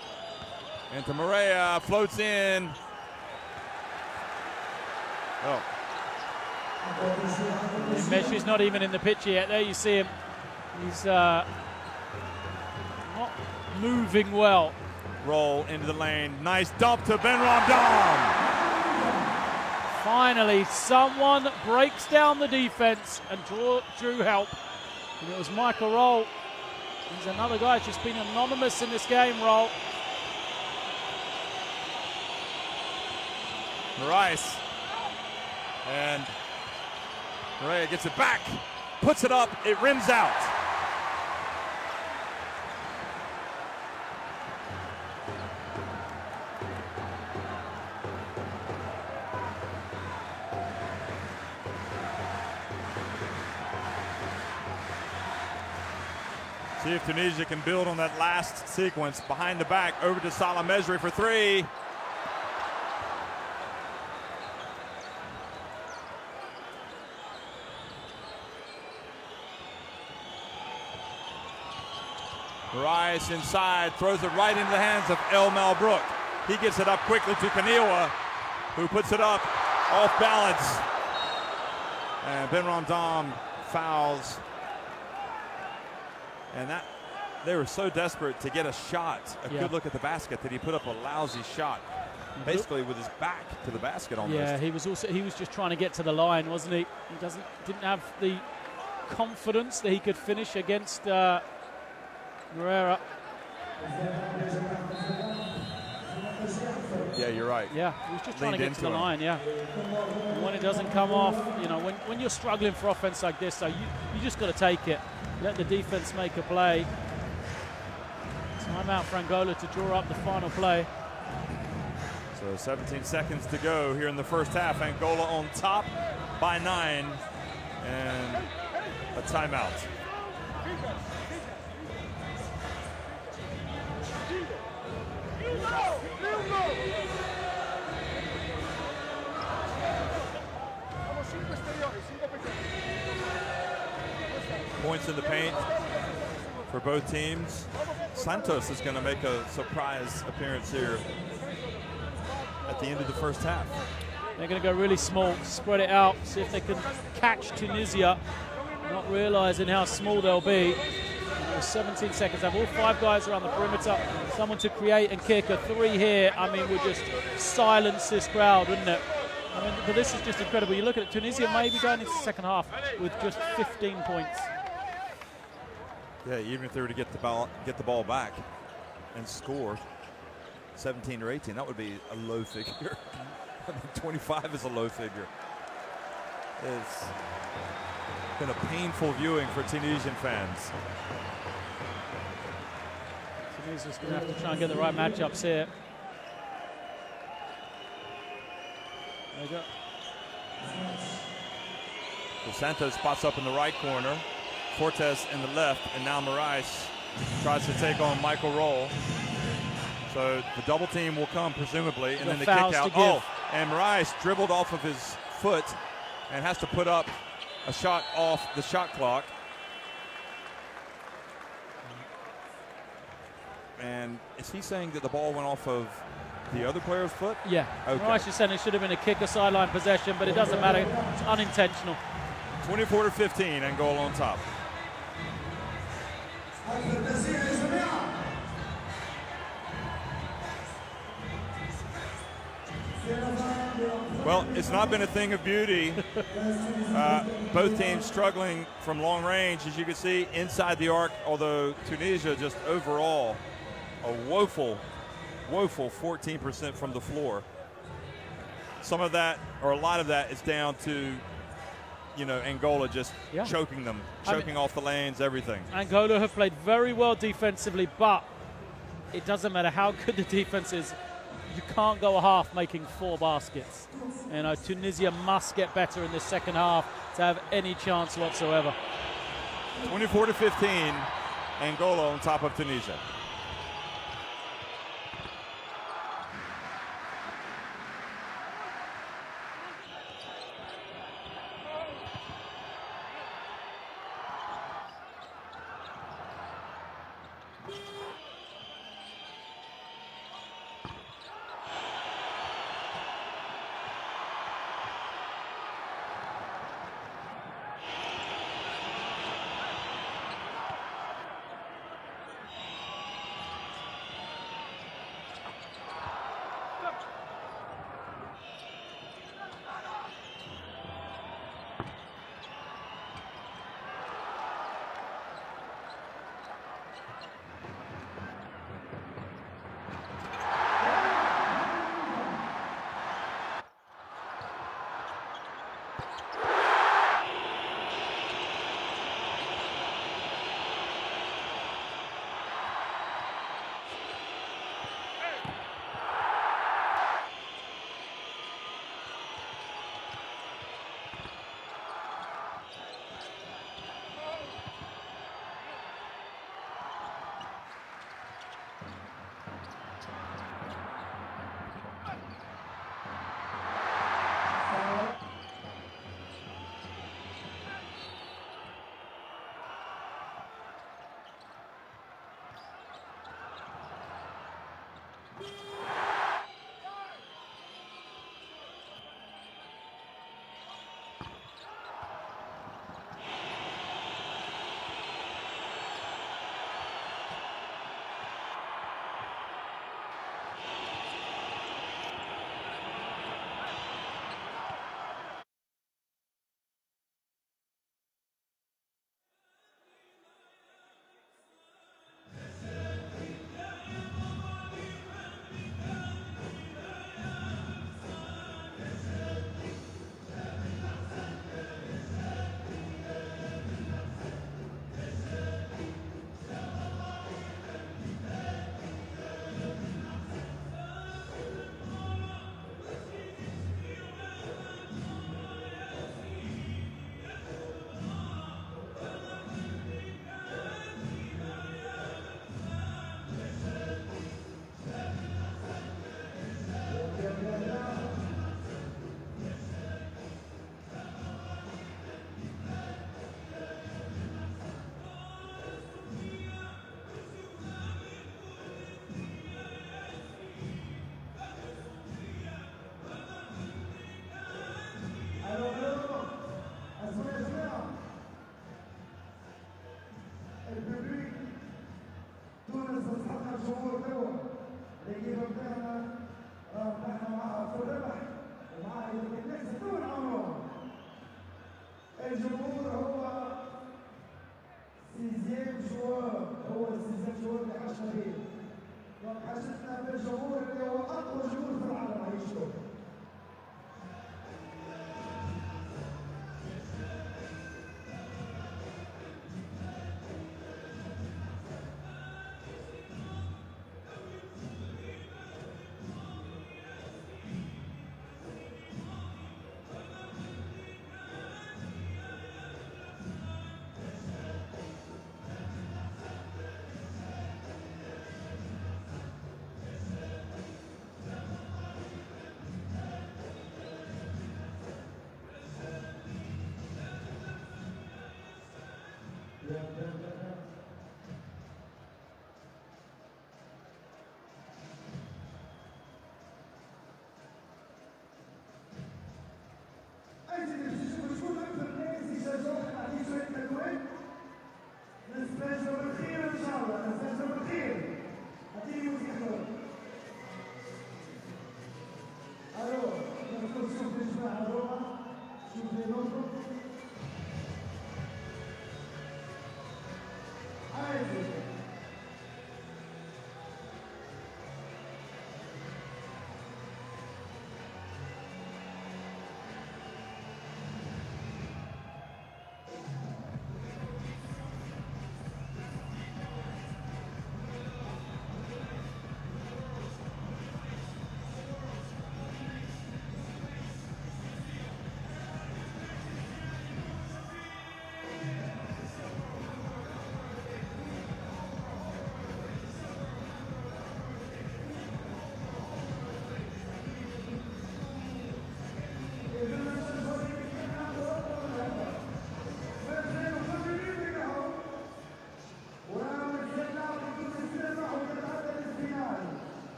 [SPEAKER 2] Into Maria, floats in. Oh.
[SPEAKER 1] Mejri's not even in the picture yet. There you see him. He's not moving well.
[SPEAKER 2] Roll into the lane. Nice dump to Ben Ramdam.
[SPEAKER 1] Finally, someone breaks down the defense and drew help. And it was Michael Roll. He's another guy who's just been anonymous in this game, Roll.
[SPEAKER 2] Marais. And Maria gets it back. Puts it up. It rims out. See if Tunisia can build on that last sequence. Behind the back, over to Salah Mejri for three. Rice inside, throws it right into the hands of El Malbrook. He gets it up quickly to Kaniwa. who puts it up off balance. And Ben Ramdam fouls. And that they were so desperate to get a shot, a good look at the basket, that he put up a lousy shot, basically with his back to the basket almost.
[SPEAKER 1] Yeah, he was just trying to get to the line, wasn't he? He didn't have the confidence that he could finish against Moreira.
[SPEAKER 2] Yeah, you're right.
[SPEAKER 1] Yeah, he was just trying to get to the line, yeah. And when it doesn't come off, you know, when you're struggling for offense like this, so you just got to take it. Let the defense make a play. Timeout for Angola to draw up the final play.
[SPEAKER 2] So 17 seconds to go here in the first half. Angola on top by 9, and a timeout. Points in the paint for both teams. Santos is going to make a surprise appearance here at the end of the first half.
[SPEAKER 1] They're going to go really small, spread it out, see if they can catch Tunisia, not realizing how small they'll be. 17 seconds left. All 5 guys around the perimeter. Someone to create and kick a 3 here. I mean, would just silence this crowd, wouldn't it? I mean, but this is just incredible. You look at it, Tunisia maybe going into the second half with just 15 points.
[SPEAKER 2] Yeah, even if they were to get the ball back and score 17 or 18, that would be a low figure. I mean, 25 is a low figure. It's been a painful viewing for Tunisian fans.
[SPEAKER 1] Tunisia's going to have to try and get the right matchups here. There you go.
[SPEAKER 2] So Santos spots up in the right corner. Fortes in the left, and now Moraes tries to take on Michael Roll. So the double team will come presumably, and then the kick out. Oh, and Moraes dribbled off of his foot and has to put up a shot off the shot clock. And is he saying that the ball went off of the other player's foot?
[SPEAKER 1] Yeah.
[SPEAKER 2] Okay.
[SPEAKER 1] Moraes is saying it should have been a kick or sideline possession, but it doesn't matter. It's unintentional.
[SPEAKER 2] 24-15, Angola on top. Well, it's not been a thing of beauty. Both teams struggling from long range, as you can see, inside the arc, although Tunisia just overall a woeful 14% from the floor. Some of that, or a lot of that, is down to, you know, Angola just choking them, off the lanes, everything.
[SPEAKER 1] Angola have played very well defensively, but it doesn't matter how good the defense is. You can't go a half making 4 baskets. You know, Tunisia must get better in the second half to have any chance whatsoever.
[SPEAKER 2] 24-15, Angola on top of Tunisia.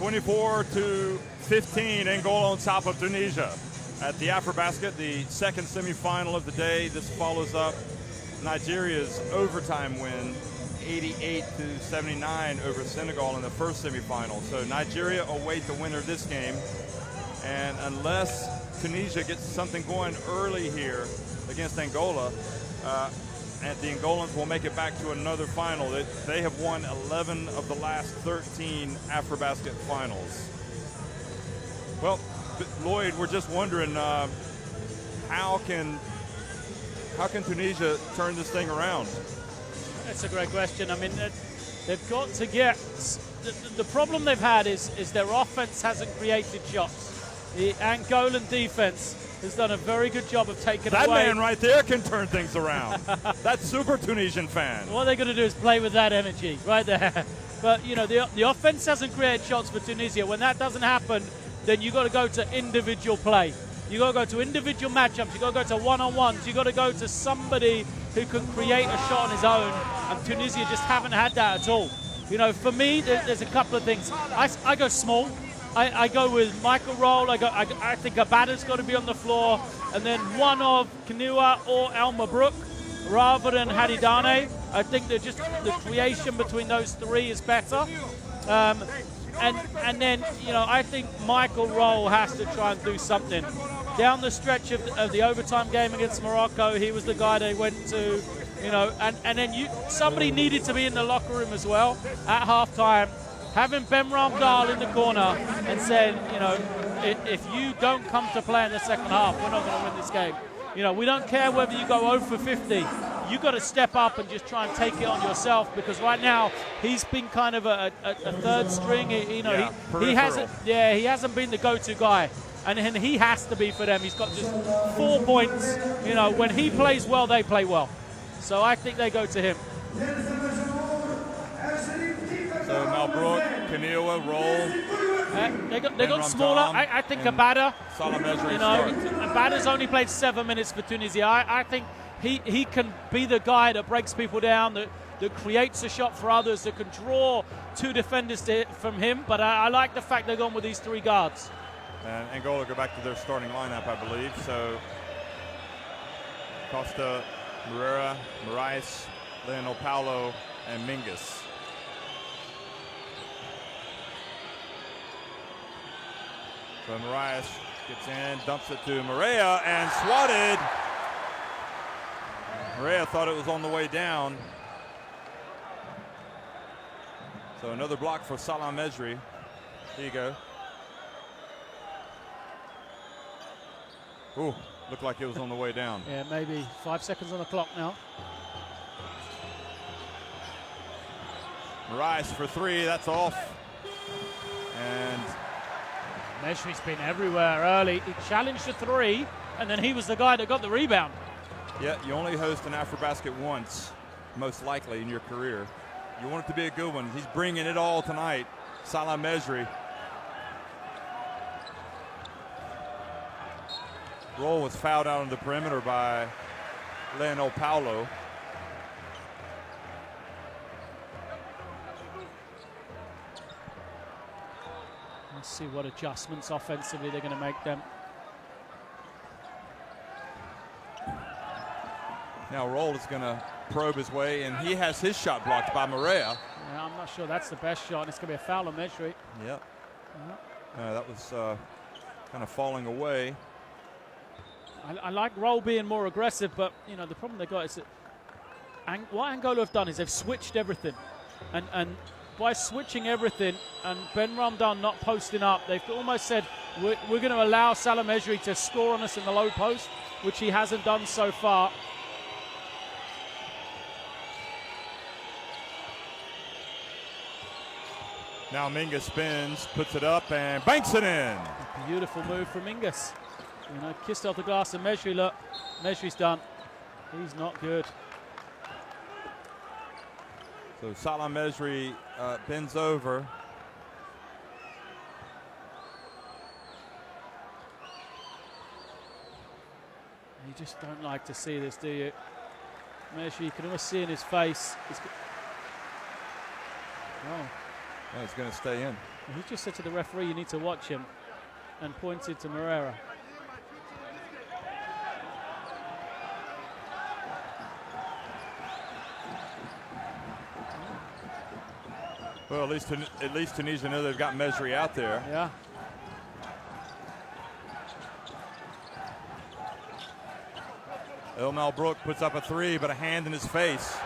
[SPEAKER 2] 24-15, Angola on top of Tunisia at the AfroBasket, the second semifinal of the day. This follows up Nigeria's overtime win, 88-79 over Senegal in the first semifinal. So Nigeria await the winner of this game, and unless Tunisia gets something going early here against Angola, and the Angolans will make it back to another final. They have won 11 of the last 13 AfroBasket finals. Well, Lloyd, we're just wondering how can Tunisia turn this thing around?
[SPEAKER 1] That's a great question. I mean, they've got to get the problem they've had is their offense hasn't created shots. The Angolan defense has done a very good job of taking
[SPEAKER 2] that
[SPEAKER 1] away.
[SPEAKER 2] That man right there can turn things around. That super Tunisian fan.
[SPEAKER 1] What they're going to do is play with that energy right there. But, you know, the offense hasn't created shots for Tunisia. When that doesn't happen, then you've got to go to individual play. You've got to go to individual matchups. You've got to go to one-on-ones. You've got to go to somebody who can create a shot on his own. And Tunisia just haven't had that at all. You know, for me, there's a couple of things. I go small. I go with Michael Roll. I think Abada's got to be on the floor, and then one of Kanua or Elmer Brook rather than Hadidane. I think that just the creation between those three is better. And then, you know, I think Michael Roll has to try and do something. Down the stretch of the overtime game against Morocco, he was the guy they went to, you know, and then somebody needed to be in the locker room as well at halftime. Having Ben Ramdal in the corner and said, you know, if you don't come to play in the second half, we're not going to win this game. You know, we don't care whether you go 0 for 50. You got to step up and just try and take it on yourself, because right now he's been kind of a third string. He hasn't been the go-to guy, and he has to be for them. He's got just 4 points. You know, when he plays well, they play well. So I think they go to him.
[SPEAKER 2] So Malbrook, Kanua, Roll.
[SPEAKER 1] They got smaller. I think Abada.
[SPEAKER 2] You
[SPEAKER 1] know, Abada's only played 7 minutes for Tunisia. I think he can be the guy that breaks people down, that creates a shot for others, that can draw 2 defenders from him. But I like the fact they're going with these 3 guards.
[SPEAKER 2] And Angola go back to their starting lineup, I believe. So Costa, Moreira, Moraes, Leonel Paulo, and Mingus. So Moraes gets in, dumps it to Moreira, and swatted. Moreira thought it was on the way down. So another block for Salah Mejri. Here you go. Ooh, looked like it was on the way down.
[SPEAKER 1] Yeah, maybe 5 seconds on the clock now.
[SPEAKER 2] Moraes for 3, that's off. And
[SPEAKER 1] Mejri's been everywhere early. He challenged the 3, and then he was the guy that got the rebound.
[SPEAKER 2] Yeah, you only host an AfroBasket once, most likely in your career. You want it to be a good one. He's bringing it all tonight. Salah Mejri. Roll was fouled out on the perimeter by Leonel Paulo.
[SPEAKER 1] Let's see what adjustments offensively they're going to make them.
[SPEAKER 2] Now Roll is going to probe his way, and he has his shot blocked by Morea.
[SPEAKER 1] Yeah, I'm not sure that's the best shot. It's going to be a foul on Mejri.
[SPEAKER 2] Yep. That was kind of falling away.
[SPEAKER 1] I like Roll being more aggressive, but you know the problem they got is that what Angola have done is they've switched everything, and by switching everything and Ben Ramdan not posting up, they've almost said we're going to allow Salah Mejri to score on us in the low post, which he hasn't done so far.
[SPEAKER 2] Now Mingus spins, puts it up, and banks it in.
[SPEAKER 1] Beautiful move from Mingus. You know, kissed off the glass, and Mejri, look, Mejri's done. He's not good.
[SPEAKER 2] So Salah Mejri bends over.
[SPEAKER 1] You just don't like to see this, do you? Mejri, you can almost see in his face.
[SPEAKER 2] He's going to stay in.
[SPEAKER 1] He just said to the referee, you need to watch him, and pointed to Moreira.
[SPEAKER 2] Well, at least Tunisia know they've got Mejri out there.
[SPEAKER 1] Yeah.
[SPEAKER 2] Elmel Brook puts up a three, but a hand in his face.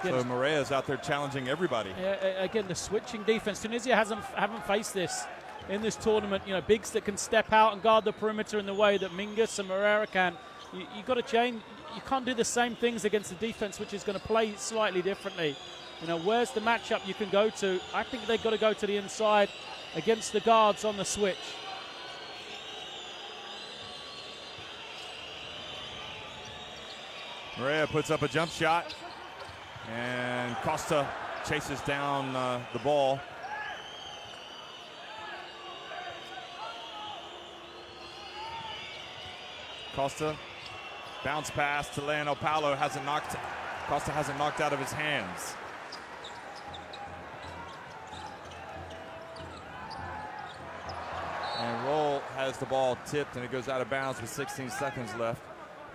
[SPEAKER 2] So Morea's out there challenging everybody.
[SPEAKER 1] Yeah, again, the switching defense. Tunisia haven't faced this in this tournament. You know, bigs that can step out and guard the perimeter in the way that Mingus and Moreira can. You've got to change. You can't do the same things against the defense, which is going to play slightly differently. You know, where's the matchup you can go to? I think they've got to go to the inside against the guards on the switch.
[SPEAKER 2] Morea puts up a jump shot, and Costa chases down the ball. Costa, bounce pass to Leonel Paulo, Costa hasn't knocked out of his hands. And Roll has the ball tipped, and it goes out of bounds with 16 seconds left.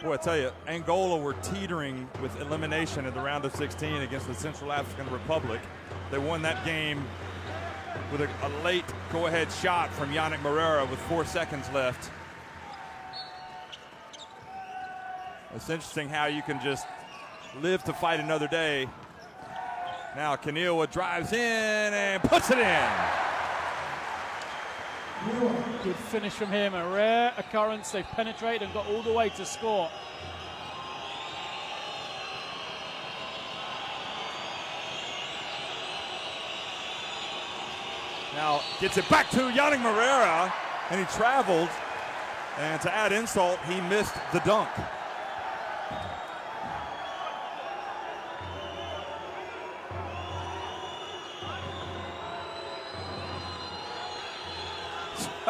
[SPEAKER 2] Boy, I tell you, Angola were teetering with elimination in the round of 16 against the Central African Republic. They won that game with a late go-ahead shot from Yannick Moreira with 4 seconds left. It's interesting how you can just live to fight another day. Now Kaniwa drives in and puts it in.
[SPEAKER 1] Good finish from him, a rare occurrence. They've penetrated and got all the way to score.
[SPEAKER 2] Now gets it back to Yannick Moreira, and he traveled. And to add insult, he missed the dunk.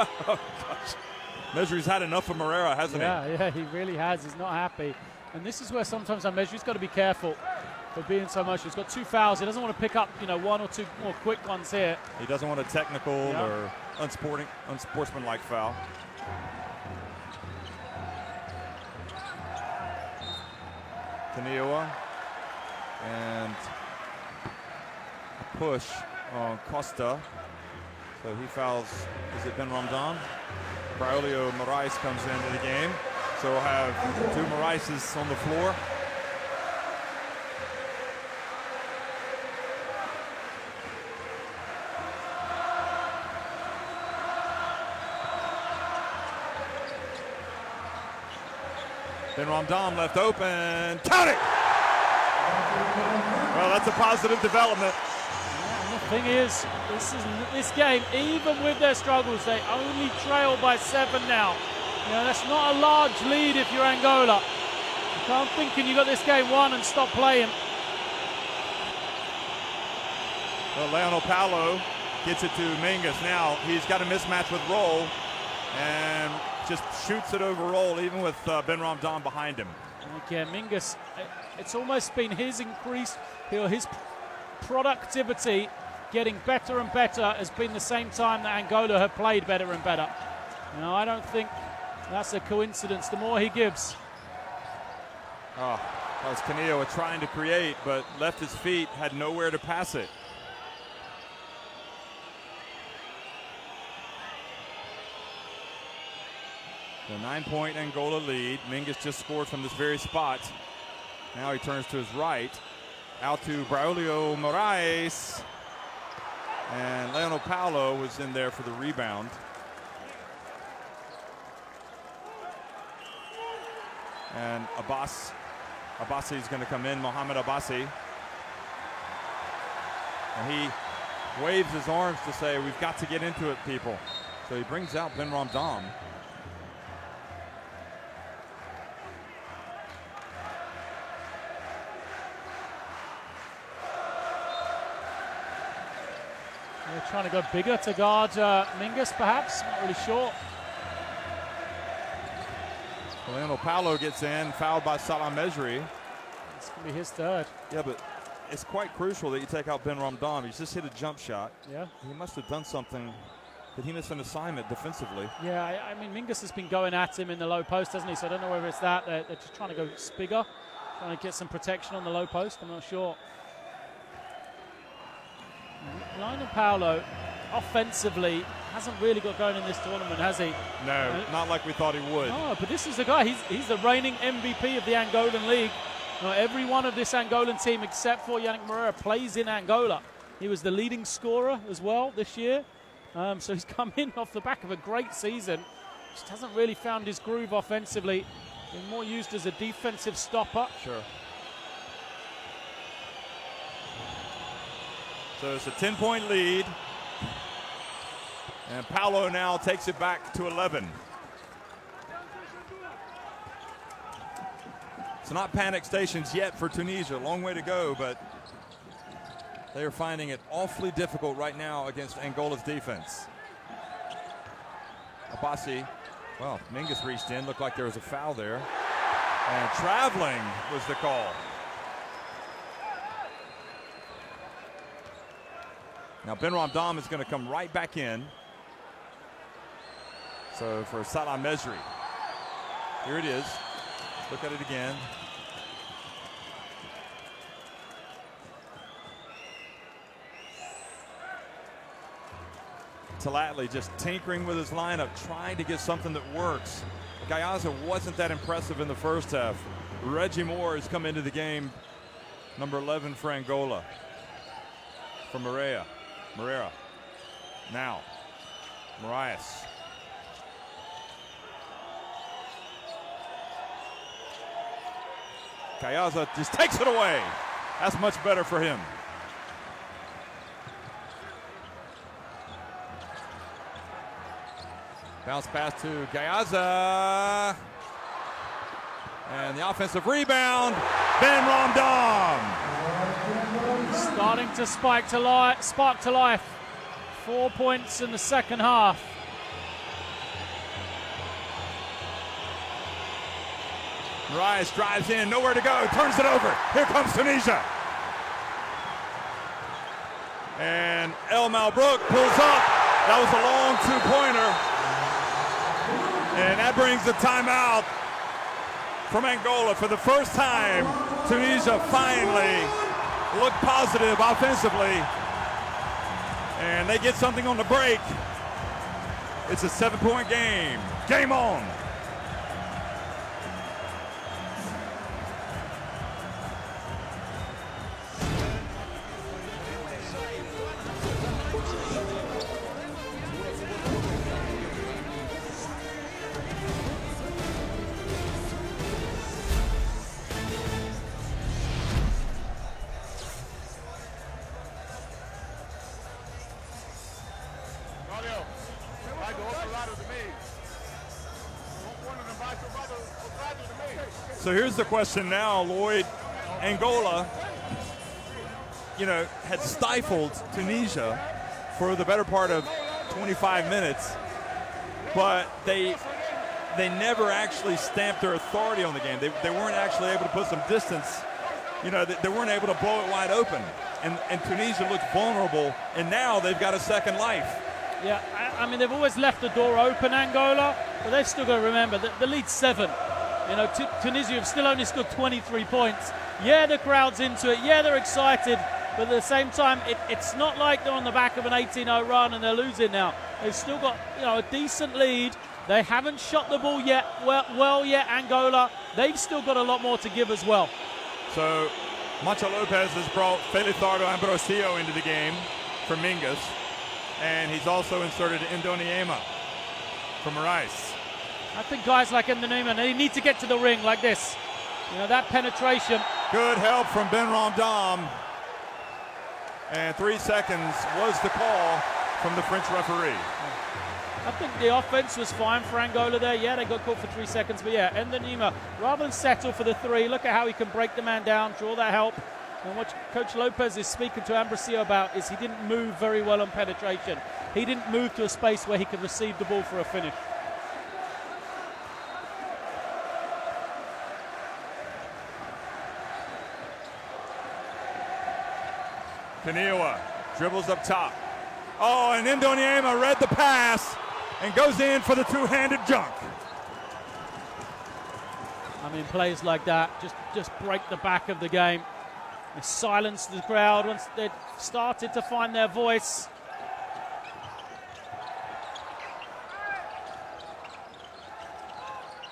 [SPEAKER 2] Oh, gosh. Mejri's had enough of Moreira, hasn't he?
[SPEAKER 1] Yeah, he really has. He's not happy. And this is where sometimes Mejri's got to be careful for being so emotional. He's got 2 fouls. He doesn't want to pick up, 1 or 2 more quick ones here.
[SPEAKER 2] He doesn't want a technical or unsportsmanlike foul. Kaniwa, and a push on Costa. So he fouls, is it Ben Ramdan? Braulio Moraes comes into the game. So we'll have 2 Moraises on the floor. Ben Ramdan left open, count it! Well, that's a positive development.
[SPEAKER 1] The thing is, this game, even with their struggles, they only trail by 7 now. That's not a large lead if you're Angola. You can't think you got this game won and stop playing.
[SPEAKER 2] Well, Leonel Paulo gets it to Mingus. Now he's got a mismatch with Roll and just shoots it over Roll, even with Ben Ramdan behind him.
[SPEAKER 1] Again, Mingus, it's almost been his increased, his productivity getting better and better has been the same time that Angola have played better and better. You know, I don't think that's a coincidence. The more he gives.
[SPEAKER 2] Oh, that was Canillo trying to create, but left his feet, had nowhere to pass it. The 9-point Angola lead. Mingus just scored from this very spot. Now he turns to his right. Out to Braulio Moraes. And Leonel Paulo was in there for the rebound. And Abbasi is going to come in, Mohamed Abbasi. And he waves his arms to say, we've got to get into it, people. So he brings out Ben Ramdam.
[SPEAKER 1] They're trying to go bigger to guard Mingus, perhaps. Not really sure.
[SPEAKER 2] Leonel Paulo gets in, fouled by Salah Mejri.
[SPEAKER 1] It's going to be his third.
[SPEAKER 2] Yeah, but it's quite crucial that you take out Ben Ramdam. He's just hit a jump shot.
[SPEAKER 1] Yeah.
[SPEAKER 2] He must have done something. Did he miss an assignment defensively?
[SPEAKER 1] Yeah, I mean, Mingus has been going at him in the low post, hasn't he? So I don't know whether it's that. They're just trying to go bigger, trying to get some protection on the low post. I'm not sure. Leonel Paulo, offensively, hasn't really got going in this tournament, has he?
[SPEAKER 2] No, not like we thought he would.
[SPEAKER 1] No, but this is the guy. He's the reigning MVP of the Angolan League. Now, every one of this Angolan team, except for Yannick Moreira, plays in Angola. He was the leading scorer as well this year. So he's come in off the back of a great season. Just hasn't really found his groove offensively. Been more used as a defensive stopper.
[SPEAKER 2] Sure. So it's a 10-point lead. And Paulo now takes it back to 11. It's not panic stations yet for Tunisia. Long way to go, but they are finding it awfully difficult right now against Angola's defense. Abbasi, well, Mingus reached in. Looked like there was a foul there. And traveling was the call. Now Ben Ramdam is going to come right back in. So for Salah Mejri. Here it is. Look at it again. Talatli just tinkering with his lineup, trying to get something that works. Gayaza wasn't that impressive in the first half. Reggie Moore has come into the game, number 11 for Angola. For Moreira. Now, Moraes. Gayaza just takes it away. That's much better for him. Bounce pass to Gayaza. And the offensive rebound, Ben Ramdam.
[SPEAKER 1] Starting to spark to life. 4 points in the second half.
[SPEAKER 2] Moraes drives in, nowhere to go, turns it over. Here comes Tunisia. And El Malbrook pulls up. That was a long two-pointer. And that brings the timeout from Angola. For the first time, Tunisia finally looked positive offensively. And they get something on the break. It's a 7-point game. Game on. So here's the question now, Lloyd. Angola, had stifled Tunisia for the better part of 25 minutes, but they never actually stamped their authority on the game. They weren't actually able to put some distance. They weren't able to blow it wide open. and Tunisia looked vulnerable, and now they've got a second life.
[SPEAKER 1] Yeah, I mean, they've always left the door open, Angola, but they've still got to remember that the lead's 7. You know, Tunisia have still only scored 23 points. Yeah, the crowd's into it. Yeah, they're excited. But at the same time, it's not like they're on the back of an 18-0 run and they're losing now. They've still got, you know, a decent lead. They haven't shot the ball yet, well yet, Angola. They've still got a lot more to give as well.
[SPEAKER 2] So, Mancha Lopez has brought Felizardo Ambrosio into the game for Mingus. And he's also inserted Indoniema for Moraes.
[SPEAKER 1] I think guys like Indoniema, they need to get to the ring like this. You know, that penetration.
[SPEAKER 2] Good help from Ben Ramdam. And 3 seconds was the call from the French referee.
[SPEAKER 1] I think the offense was fine for Angola there. Yeah, they got caught for 3 seconds, but yeah, Indoniema, rather than settle for the 3, look at how he can break the man down, draw that help. And what Coach Lopez is speaking to Ambrosio about is he didn't move very well on penetration. He didn't move to a space where he could receive the ball for a finish.
[SPEAKER 2] Kaniwa dribbles up top. Oh, and Indoniema read the pass and goes in for the two-handed junk.
[SPEAKER 1] I mean, plays like that just break the back of the game. They silenced the crowd once they started to find their voice.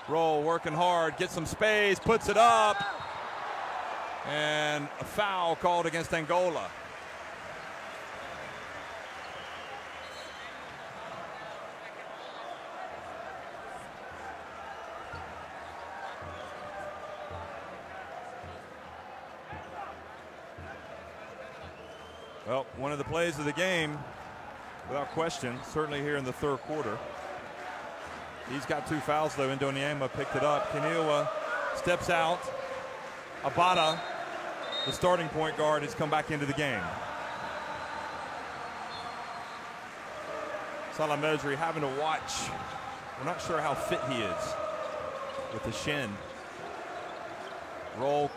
[SPEAKER 2] Roll working hard, gets some space, puts it up. And a foul called against Angola. Well, one of the plays of the game, without question, certainly here in the third quarter. He's got 2 fouls, though. Indoniema picked it up. Kaniwa steps out. Abada, the starting point guard, has come back into the game. Salah Mejri having to watch. We're not sure how fit he is with the shin. Roll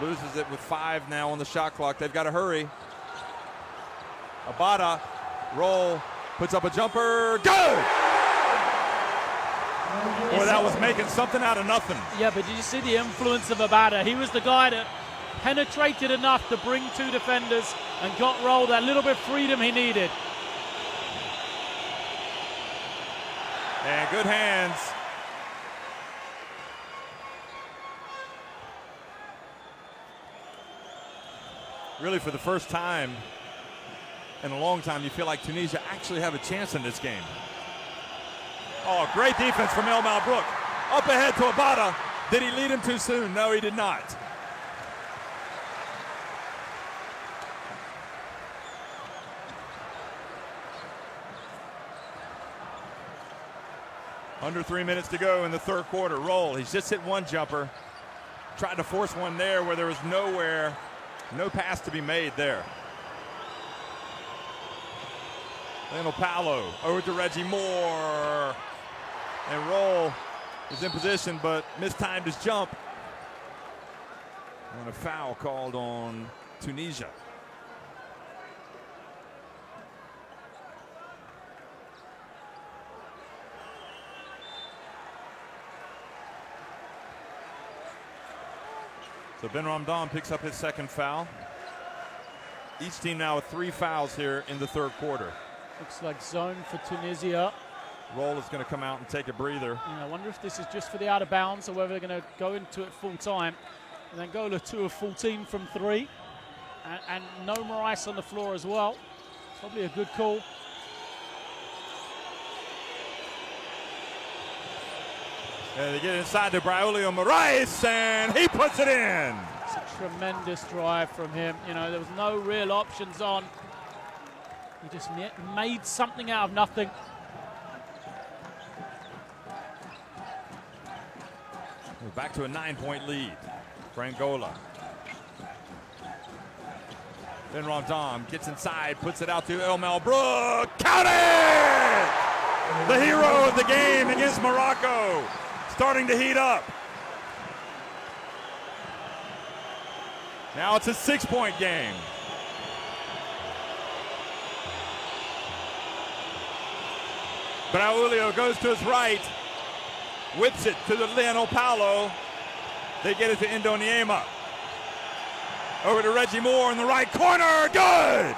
[SPEAKER 2] loses it with 5 now on the shot clock. They've got to hurry. Abada, roll, puts up a jumper, good! Boy, that was making something out of nothing.
[SPEAKER 1] Yeah, but did you see the influence of Abada? He was the guy that penetrated enough to bring 2 defenders and got Roll that little bit of freedom he needed.
[SPEAKER 2] And good hands. Really, for the first time in a long time, you feel like Tunisia actually have a chance in this game. Oh, great defense from El Malbrook. Up ahead to Abada. Did he lead him too soon? No, he did not. Under 3 minutes to go in the third quarter. Roll. He's just hit 1 jumper. Tried to force one there where there was nowhere. No pass to be made there. Lionel Paolo over to Reggie Moore. And Roll is in position but mistimed his jump. And a foul called on Tunisia. So Ben Ramdam picks up his second foul. Each team now with 3 fouls here in the third quarter.
[SPEAKER 1] Looks like zone for Tunisia.
[SPEAKER 2] Roll is going to come out and take a breather.
[SPEAKER 1] Yeah, I wonder if this is just for the out of bounds or whether they're going to go into it full time. And then Angola 2 of 14 from 3. And no Moraes on the floor as well. Probably a good call.
[SPEAKER 2] And they get inside to Braulio Moraes, and he puts it in.
[SPEAKER 1] It's a tremendous drive from him. You know, there was no real options on. He just made something out of nothing.
[SPEAKER 2] We're back to a 9-point lead for Angola. Ben Ramdam gets inside, puts it out to El Malbrook. Count it! The hero of the game against Morocco. Starting to heat up. Now it's a 6-point game. Braulio goes to his right, whips it to the Lionel Paulo. They get it to Indoniema. Over to Reggie Moore in the right corner. Good!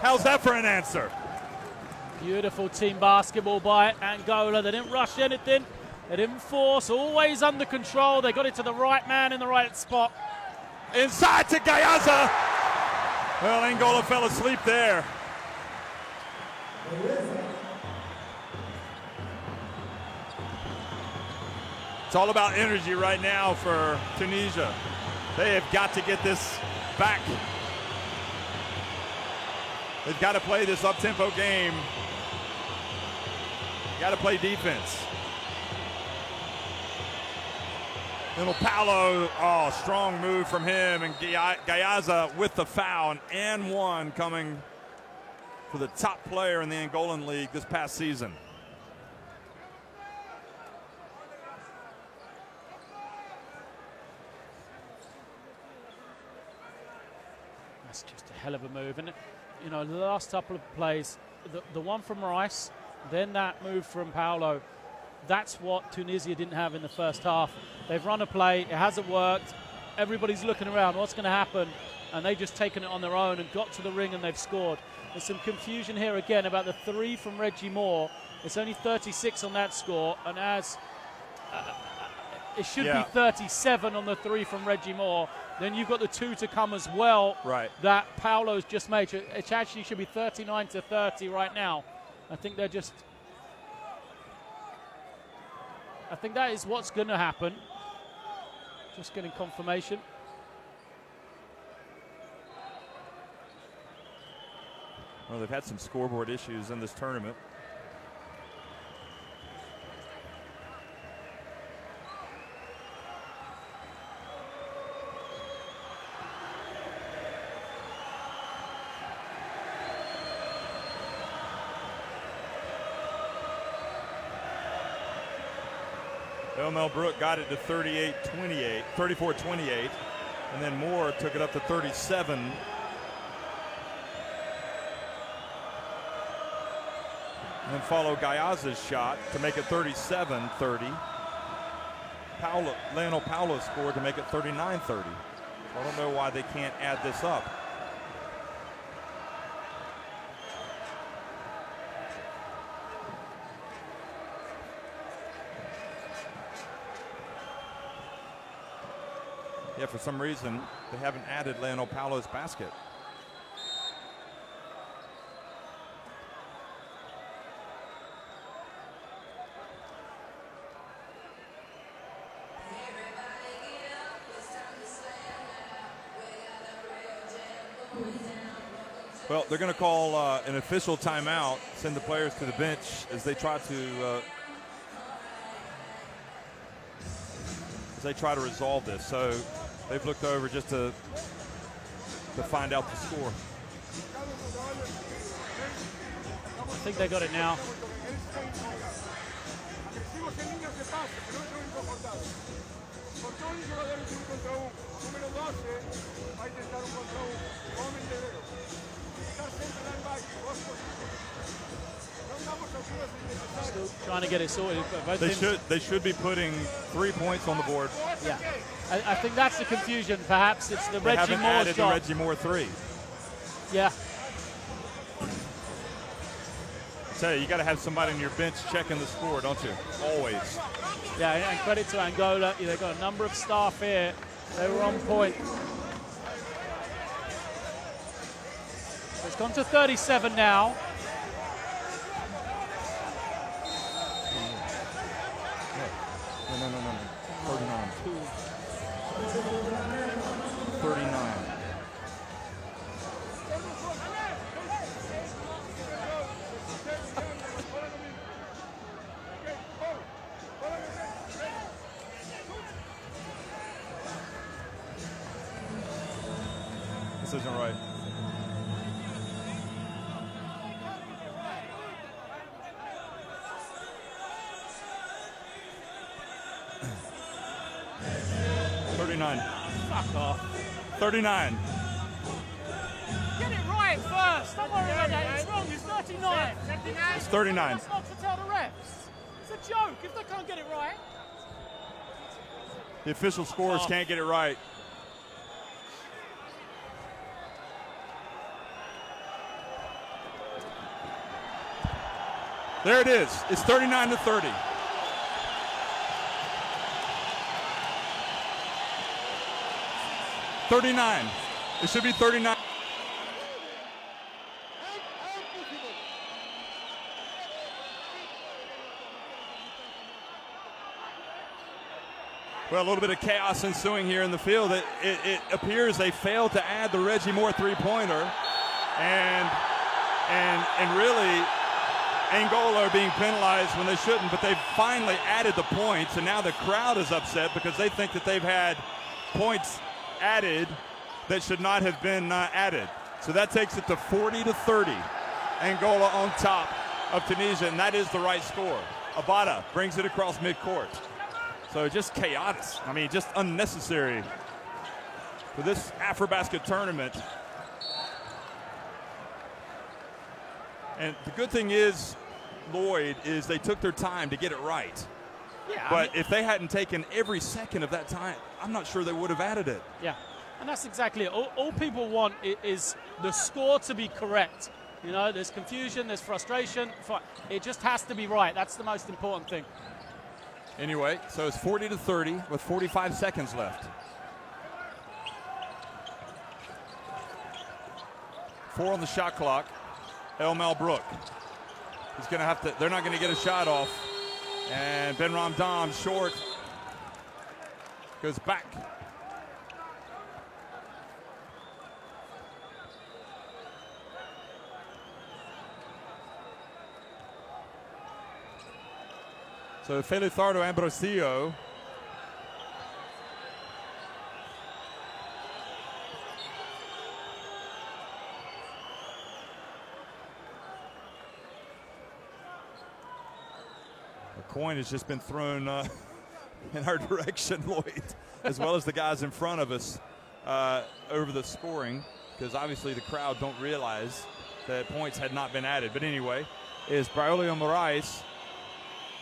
[SPEAKER 2] How's that for an answer?
[SPEAKER 1] Beautiful team basketball by Angola. They didn't rush anything. They didn't force. Always under control. They got it to the right man in the right spot.
[SPEAKER 2] Inside to Gayaza. Well, Angola fell asleep there. It's all about energy right now for Tunisia. They have got to get this back. They've got to play this up-tempo game. Got to play defense. Little Paulo, oh, strong move from him, and Gayaza with the foul, and one coming for the top player in the Angolan league this past season.
[SPEAKER 1] That's just a hell of a move, and you know, the last couple of plays, the one from Rice, then that move from Paulo, that's what Tunisia didn't have in the first half. They've run a play, it hasn't worked, everybody's looking around, what's going to happen? And they've just taken it on their own and got to the ring and they've scored. There's some confusion here again about the three from Reggie Moore. It's only 36 on that score, and as it should be 37 on the three from Reggie Moore. Then you've got the two to come as well,
[SPEAKER 2] right, that
[SPEAKER 1] Paulo's just made. It actually should be 39 to 30 right now. I think they're just... I think that is what's going to happen. Just getting confirmation.
[SPEAKER 2] Well, they've had some scoreboard issues in this tournament. Mel Brook got it to 34-28, and then Moore took it up to 37. And then follow Gayaza's shot to make it 37-30. Lionel Paulo scored to make it 39-30. I don't know why they can't add this up. Yeah, for some reason, they haven't added Lionel Paulo's basket. Well, they're going to call an official timeout, send the players to the bench as they try to resolve this. So they've looked over just to find out the score.
[SPEAKER 1] I think they got it now. Still trying to get it sorted.
[SPEAKER 2] They should be putting 3 points on the board.
[SPEAKER 1] Yeah, I think that's the confusion. Perhaps it's the Reggie Moore
[SPEAKER 2] added the Reggie Moore three.
[SPEAKER 1] Yeah.
[SPEAKER 2] I tell you, you got to have somebody on your bench checking the score, don't you? Always.
[SPEAKER 1] Yeah, and credit to Angola. They've got a number of staff here. They were on point. So it's gone to 37 now.
[SPEAKER 2] No. 39. 39. This isn't right.
[SPEAKER 1] Fuck off.
[SPEAKER 2] 39.
[SPEAKER 1] Get it right first. Don't worry about that. It's wrong. It's 39.
[SPEAKER 2] It's 39.
[SPEAKER 1] That's not to tell the refs. It's a joke if they can't get it right.
[SPEAKER 2] The official scores can't get it right. There it is. It's 39-30. It should be 39. Well, a little bit of chaos ensuing here in the field. It appears they failed to add the Reggie Moore three-pointer, and really Angola are being penalized when they shouldn't, but they've finally added the points, and now the crowd is upset because they think that they've had points added that should not have been added. So that takes it to 40-30. Angola on top of Tunisia, and that is the right score. Abada brings it across midcourt. So just chaotic. I mean, just unnecessary for this AfroBasket tournament. And the good thing is, Lloyd, is they took their time to get it right.
[SPEAKER 1] Yeah.
[SPEAKER 2] But if they hadn't taken every second of that time, I'm not sure they would have added it.
[SPEAKER 1] Yeah, and that's exactly it. All people want is the score to be correct. You know, there's confusion, there's frustration. It just has to be right. That's the most important thing.
[SPEAKER 2] Anyway, so it's 40-30 with 45 seconds left. 4 on the shot clock. Elmel Brook. He's going to have to, they're not going to get a shot off. And Ben Ramdam short. Goes back. So Felizardo Ambrosio. The coin has just been thrown in our direction, Lloyd, as well as the guys in front of us over the scoring, because obviously the crowd don't realize that points had not been added. But anyway, is Braulio Moraes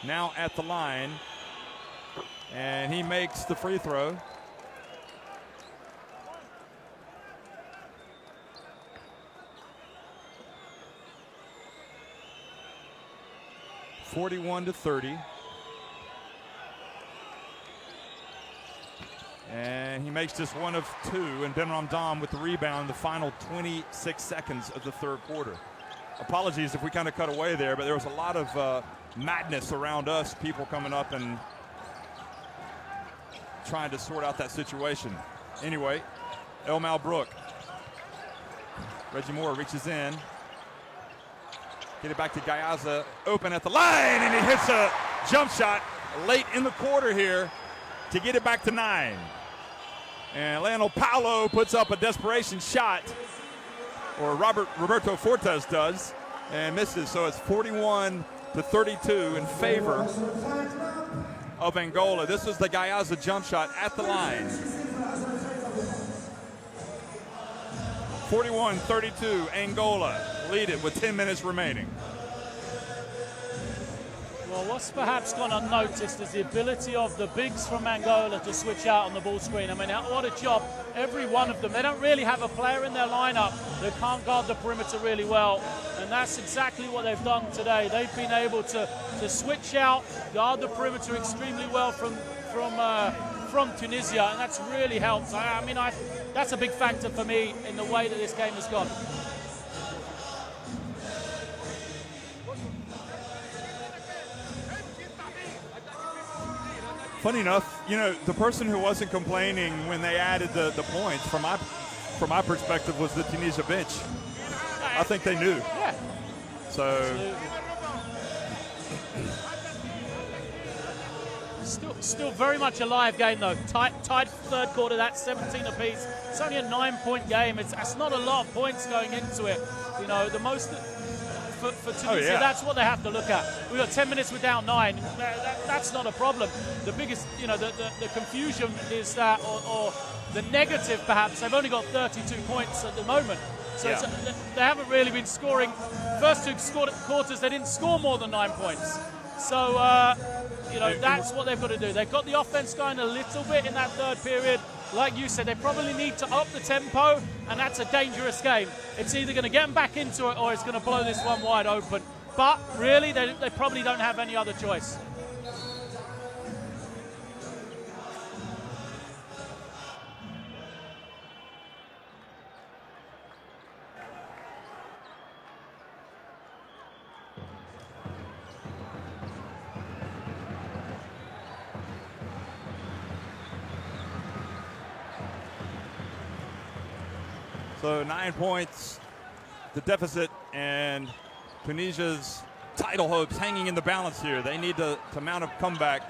[SPEAKER 2] now at the line, and he makes the free throw. (41-30), and he makes just one of two. And Ben Ramdam with the rebound. The final 26 seconds of the third quarter. Apologies if we kind of cut away there, but there was a lot of madness around us, people coming up and trying to sort out that situation. Anyway, Elmel Brook. Reggie Moore reaches in. Get it back to Gayaza, open at the line, and he hits a jump shot late in the quarter here to get it back to 9. And Leonel Paulo puts up a desperation shot, or Roberto Fortes does, and misses. So it's 41-32 in favor of Angola. This was the Gayaza jump shot at the line. 41-32, Angola lead it with 10 minutes remaining.
[SPEAKER 1] Well, what's perhaps gone unnoticed is the ability of the bigs from Angola to switch out on the ball screen. I mean, what a job, every one of them. They don't really have a player in their lineup that can't guard the perimeter really well, and that's exactly what they've done today. They've been able to switch out, guard the perimeter extremely well from Tunisia, and that's really helped. I mean, that's a big factor for me in the way that this game has gone.
[SPEAKER 2] Funny enough, you know, the person who wasn't complaining when they added the points, from my perspective, was the Tunisia bench. I think they knew.
[SPEAKER 1] Yeah.
[SPEAKER 2] So.
[SPEAKER 1] Absolutely. Still very much a live game, though. Tied third quarter, that's 17 apiece. It's only a 9-point game. That's not a lot of points going into it. You know, the most for Tunisia, that's what they have to look at. We've got 10 minutes without 9. That's not a problem. The biggest, you know, the confusion is that, or the negative perhaps, they've only got 32 points at the moment. So they haven't really been scoring. First two quarters, they didn't score more than 9 points. So, that's what they've got to do. They've got the offense going a little bit in that third period. Like you said, they probably need to up the tempo, and that's a dangerous game. It's either going to get them back into it or it's going to blow this one wide open. But really, they probably don't have any other choice.
[SPEAKER 2] So 9 points, the deficit, and Tunisia's title hopes hanging in the balance here. They need to mount a comeback.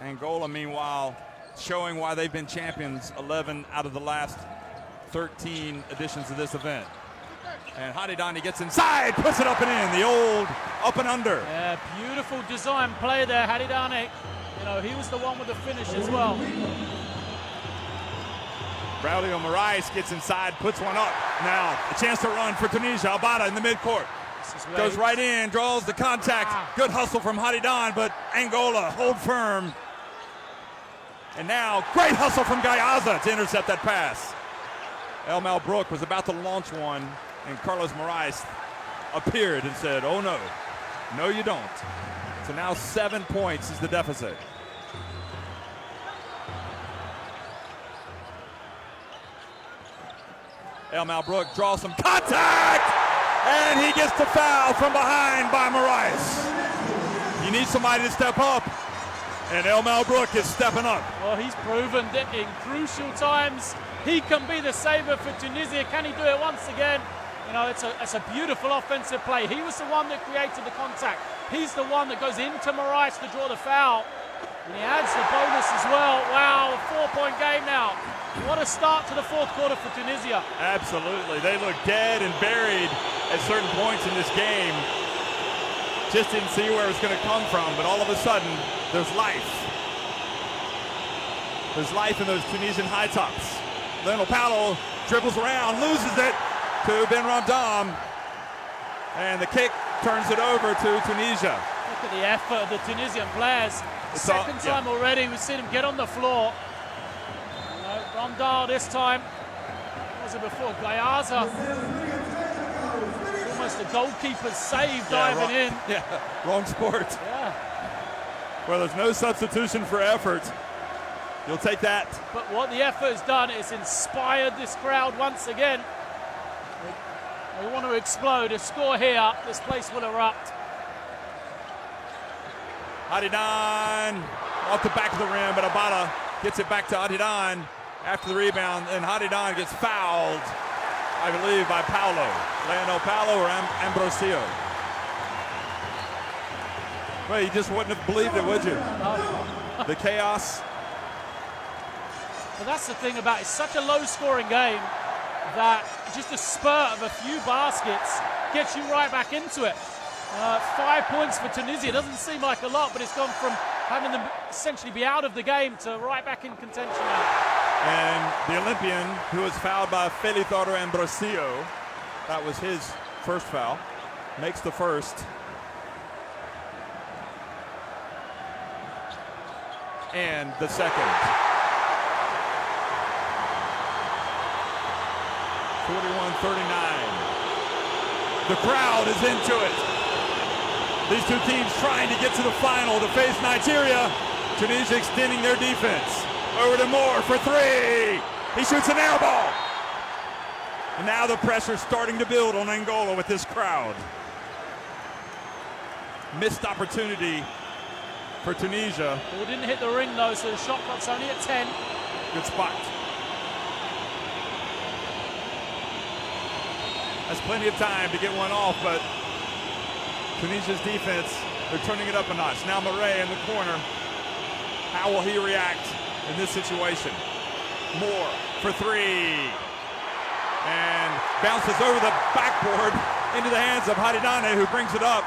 [SPEAKER 2] Angola, meanwhile, showing why they've been champions 11 out of the last 13 editions of this event. And Hadidani gets inside, puts it up and in, the old up and under.
[SPEAKER 1] Yeah, beautiful design play there, Hadidani. He was the one with the finish as well.
[SPEAKER 2] Braulio Moraes gets inside, puts one up. Now, a chance to run for Tunisia. Abada in the midcourt. Goes right in, draws the contact. Good hustle from Hadidan, but Angola hold firm. And now, great hustle from Gayaza to intercept that pass. El Malbrook was about to launch one, and Carlos Moraes appeared and said, oh no, no you don't. So now 7 points is the deficit. El Malbrook draws some contact, and he gets the foul from behind by Moraes. You need somebody to step up, and El Malbrook is stepping up.
[SPEAKER 1] Well, he's proven that in crucial times, he can be the saver for Tunisia. Can he do it once again? It's a beautiful offensive play. He was the one that created the contact. He's the one that goes into Moraes to draw the foul. And he adds the bonus as well. Wow, a 4-point game now. What a start to the fourth quarter for Tunisia.
[SPEAKER 2] Absolutely. They look dead and buried at certain points in this game. Just didn't see where it was going to come from, but all of a sudden, there's life. There's life in those Tunisian high tops. Lionel Paulo dribbles around, loses it to Ben Ramdam, and the kick turns it over to Tunisia.
[SPEAKER 1] Look at the effort of the Tunisian players. Second time already, we've seen him get on the floor. Ramdam this time. What was it before? Gayaza. Almost a goalkeeper's save diving in.
[SPEAKER 2] Yeah, wrong sport.
[SPEAKER 1] Yeah.
[SPEAKER 2] Well, there's no substitution for effort. You'll take that.
[SPEAKER 1] But what the effort has done is inspired this crowd once again. They want to explode. A score here, this place will erupt.
[SPEAKER 2] Hadidan off the back of the rim, but Abada gets it back to Hadidan after the rebound, and Hadidan gets fouled, I believe, by Paulo. Lionel Paulo or Ambrosio. Well, you just wouldn't have believed it, would you? The chaos.
[SPEAKER 1] Well, that's the thing about it. It's such a low-scoring game that just a spurt of a few baskets gets you right back into it. 5 points for Tunisia doesn't seem like a lot, but it's gone from having them essentially be out of the game to right back in contention now.
[SPEAKER 2] And the Olympian, who was fouled by Felitoro Ambrosio, that was his first foul, makes the first. And the second. 41-39. The crowd is into it. These two teams trying to get to the final to face Nigeria. Tunisia extending their defense. Over to Moore for three. He shoots an air ball. And now the pressure's starting to build on Angola with this crowd. Missed opportunity for Tunisia.
[SPEAKER 1] Ball didn't hit the ring though, so the shot clock's only at 10.
[SPEAKER 2] Good spot. That's plenty of time to get one off, but Tunisia's defense, they're turning it up a notch. Now Murray in the corner. How will he react in this situation? Moore for three. And bounces over the backboard into the hands of Hadidane, who brings it up.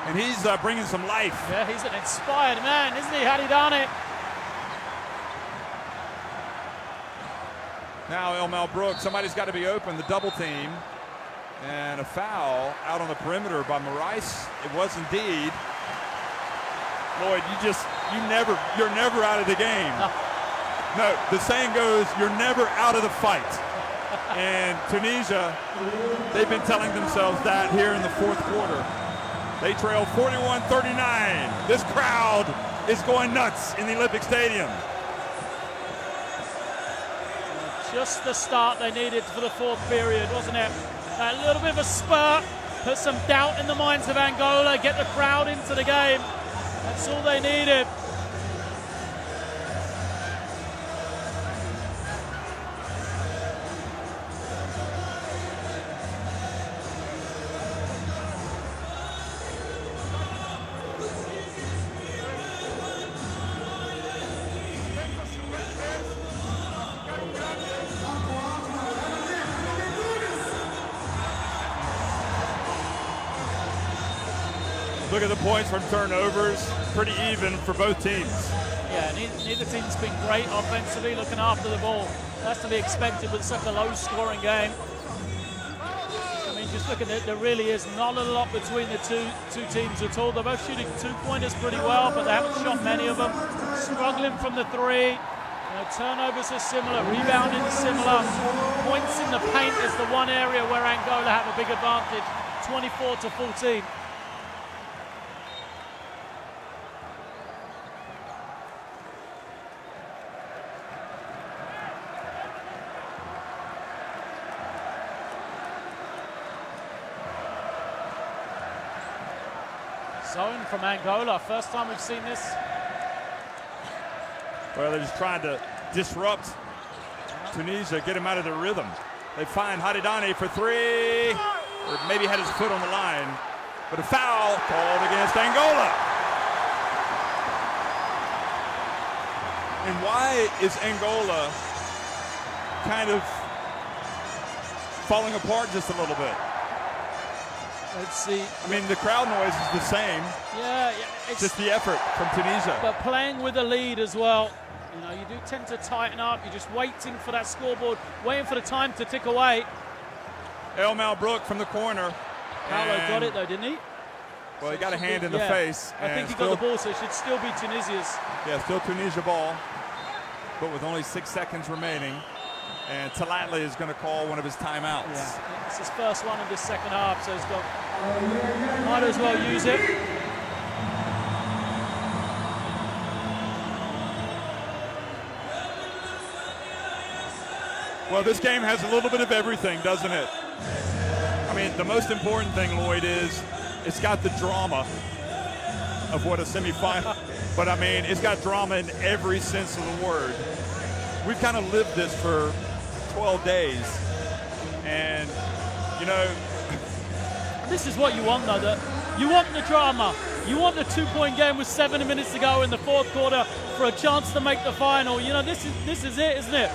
[SPEAKER 2] And he's bringing some life.
[SPEAKER 1] Yeah, he's an inspired man, isn't he, Hadidane?
[SPEAKER 2] Now El Brooks, somebody's got to be open, the double team. And a foul out on the perimeter by Morais. It was indeed. Lloyd, you're never out of the game. No, the saying goes, you're never out of the fight. And Tunisia, they've been telling themselves that here in the fourth quarter. They trail 41-39. This crowd is going nuts in the Olympic Stadium.
[SPEAKER 1] Just the start they needed for the fourth period, wasn't it? A little bit of a spurt, put some doubt in the minds of Angola, get the crowd into the game. That's all they needed.
[SPEAKER 2] Look at the points from turnovers, pretty even for both teams.
[SPEAKER 1] Yeah, neither team's been great offensively, looking after the ball. That's to be expected with such a low-scoring game. I mean, just looking at it, there really is not a lot between the two teams at all. They're both shooting two-pointers pretty well, but they haven't shot many of them. Struggling from the three. Turnovers are similar, rebounding is similar. Points in the paint is the one area where Angola have a big advantage, 24-14. Zone from Angola, first time we've seen this.
[SPEAKER 2] Well, they're just trying to disrupt Tunisia, get him out of the rhythm. They find Hadidane for three, or maybe had his foot on the line, but a foul called against Angola. And why is Angola kind of falling apart just a little bit?
[SPEAKER 1] Let's see.
[SPEAKER 2] I mean, the crowd noise is the same.
[SPEAKER 1] Yeah,
[SPEAKER 2] it's just the effort from Tunisia.
[SPEAKER 1] But playing with a lead as well. You know, you do tend to tighten up. You're just waiting for that scoreboard, waiting for the time to tick away.
[SPEAKER 2] El Brook from the corner.
[SPEAKER 1] Paolo got it though, didn't he?
[SPEAKER 2] Well, he got a hand in the face.
[SPEAKER 1] I think he got the ball, so it should still be Tunisia's.
[SPEAKER 2] Yeah, still Tunisia ball, but with only 6 seconds remaining. And Talatli is going to call one of his timeouts.
[SPEAKER 1] Yeah, it's his first one of this second half, so he's got, might as well use it.
[SPEAKER 2] Well, this game has a little bit of everything, doesn't it? I mean, the most important thing, Lloyd, is it's got the drama of what a semifinal, but I mean, it's got drama in every sense of the word. We've kind of lived this for 12 days, and you know,
[SPEAKER 1] this is what you want though. You want the drama. You want the 2-point game with 7 minutes to go in the fourth quarter for a chance to make the final. You know, this is it, isn't it?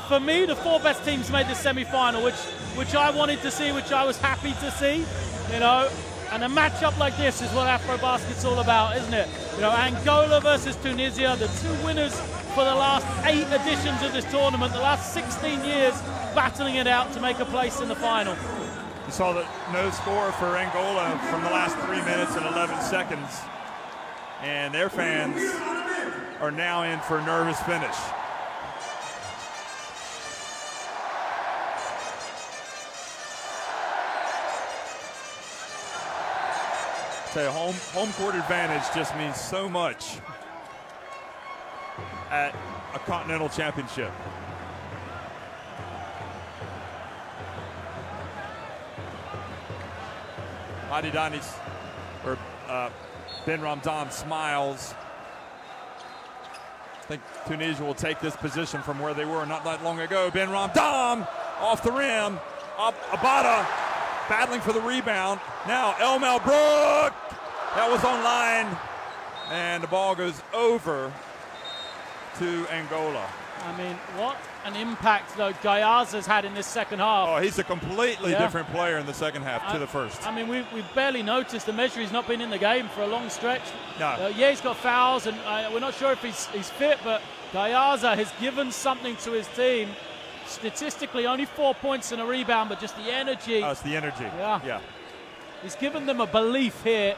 [SPEAKER 1] For me, the 4 best teams made the semi-final, which I wanted to see, which I was happy to see. You know, and a matchup like this is what AfroBasket's all about, isn't it? You know, Angola versus Tunisia, the 2 winners for the last 8 editions of this tournament, the last 16 years battling it out to make a place in the final.
[SPEAKER 2] You saw the no score for Angola from the last 3 minutes and 11 seconds. And their fans are now in for a nervous finish. Say home court advantage just means so much at a continental championship. Hadidane's, or Ben Ramdan smiles. I think Tunisia will take this position from where they were not that long ago. Ben Ramdan off the rim. Abada battling for the rebound. Now El Brook. That was on line. And the ball goes over to Angola.
[SPEAKER 1] I mean, what an impact, though, Gayaza's had in this second half.
[SPEAKER 2] Oh, he's a completely different player in the second half to the first.
[SPEAKER 1] I mean, we've barely noticed the measure. He's not been in the game for a long stretch.
[SPEAKER 2] No.
[SPEAKER 1] Yeah, he's got fouls, and we're not sure if he's fit, but Gayaza has given something to his team. Statistically, only 4 points and a rebound, but just the energy.
[SPEAKER 2] Oh, it's the energy.
[SPEAKER 1] Yeah. He's given them a belief here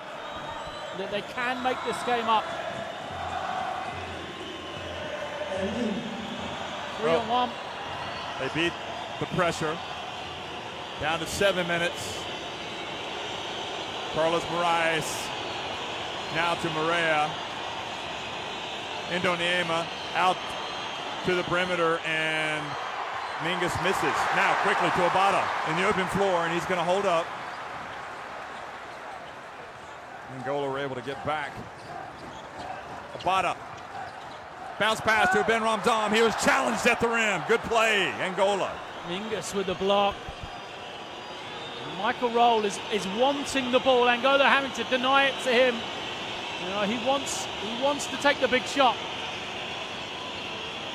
[SPEAKER 1] that they can make this game up. 3-on-1.
[SPEAKER 2] They beat the pressure. Down to 7 minutes. Carlos Moraes now to Marea. Indoniema out to the perimeter, and Mingus misses. Now quickly to Abada in the open floor, and he's going to hold up. Angola were able to get back. Abada. Bounce pass to Ben Ramdam. He was challenged at the rim. Good play, Angola.
[SPEAKER 1] Mingus with the block. Michael Roll is wanting the ball. Angola having to deny it to him. You know, he wants to take the big shot.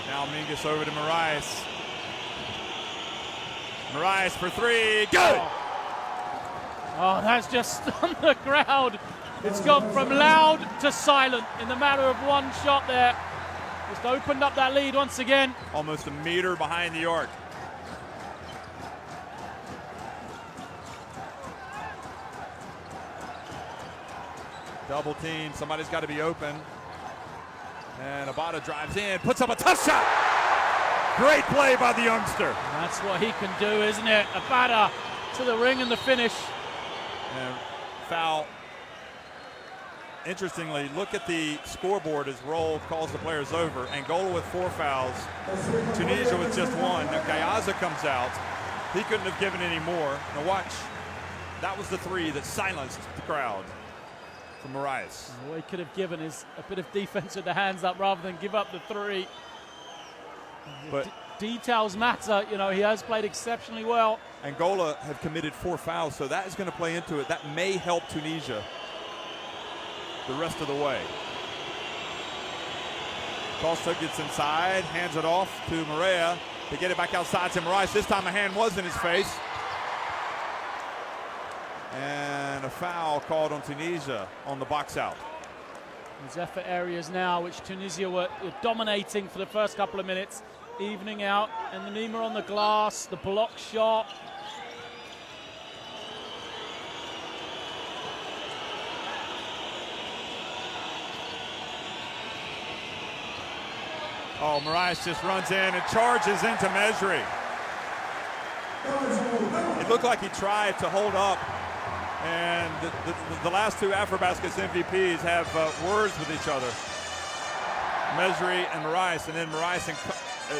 [SPEAKER 2] Now Mingus over to Moraes. Moraes for three. Good!
[SPEAKER 1] Oh, that's just stunned the crowd. It's gone from loud to silent in the matter of one shot there. Just opened up that lead once again.
[SPEAKER 2] Almost a meter behind the arc. Double team, somebody's got to be open. And Abada drives in, puts up a tough shot. Great play by the youngster.
[SPEAKER 1] That's what he can do, isn't it? Abada to the ring and the finish.
[SPEAKER 2] And foul. Interestingly, look at the scoreboard as Roll calls the players over. Angola with 4 fouls. Tunisia with just 1. Now Gayaza comes out. He couldn't have given any more. Now watch. That was the 3 that silenced the crowd from Moraes.
[SPEAKER 1] What he could have given is a bit of defense with the hands up rather than give up the 3. But details matter. You know, he has played exceptionally well.
[SPEAKER 2] Angola have committed 4 fouls, so that is going to play into it. That may help Tunisia the rest of the way. Costa gets inside, hands it off to Marea to get it back outside to Moraes. This time a hand was in his face. And a foul called on Tunisia on the box out.
[SPEAKER 1] There's effort areas now, which Tunisia were dominating for the first couple of minutes, evening out. And the Nima on the glass, the block shot.
[SPEAKER 2] Oh, Moraes just runs in and charges into Mesri. It looked like he tried to hold up. And the last 2 AfroBasket's MVPs have words with each other. Mesri and Moraes, and then Moraes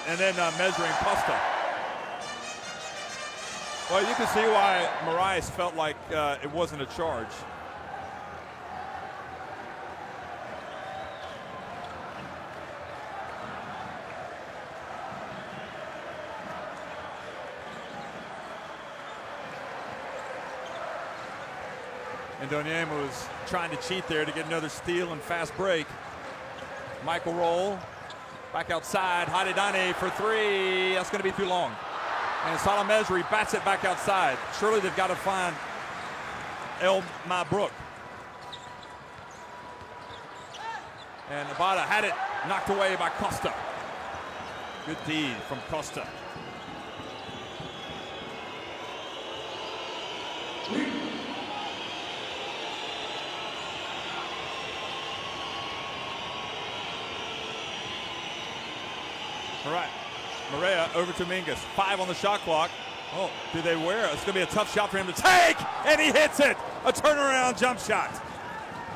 [SPEAKER 2] and then Mesri and Costa. Well, you can see why Moraes felt like it wasn't a charge. Indoniema was trying to cheat there to get another steal and fast break. Michael Roll back outside. Hadidane for 3. That's going to be too long. And Salah Mesri bats it back outside. Surely they've got to find El Mabrouk. And Abada had it knocked away by Costa. Good D from Costa. All right, Marea over to Mingus. 5 on the shot clock. Oh, do they wear it? It's going to be a tough shot for him to take, and he hits it. A turnaround jump shot.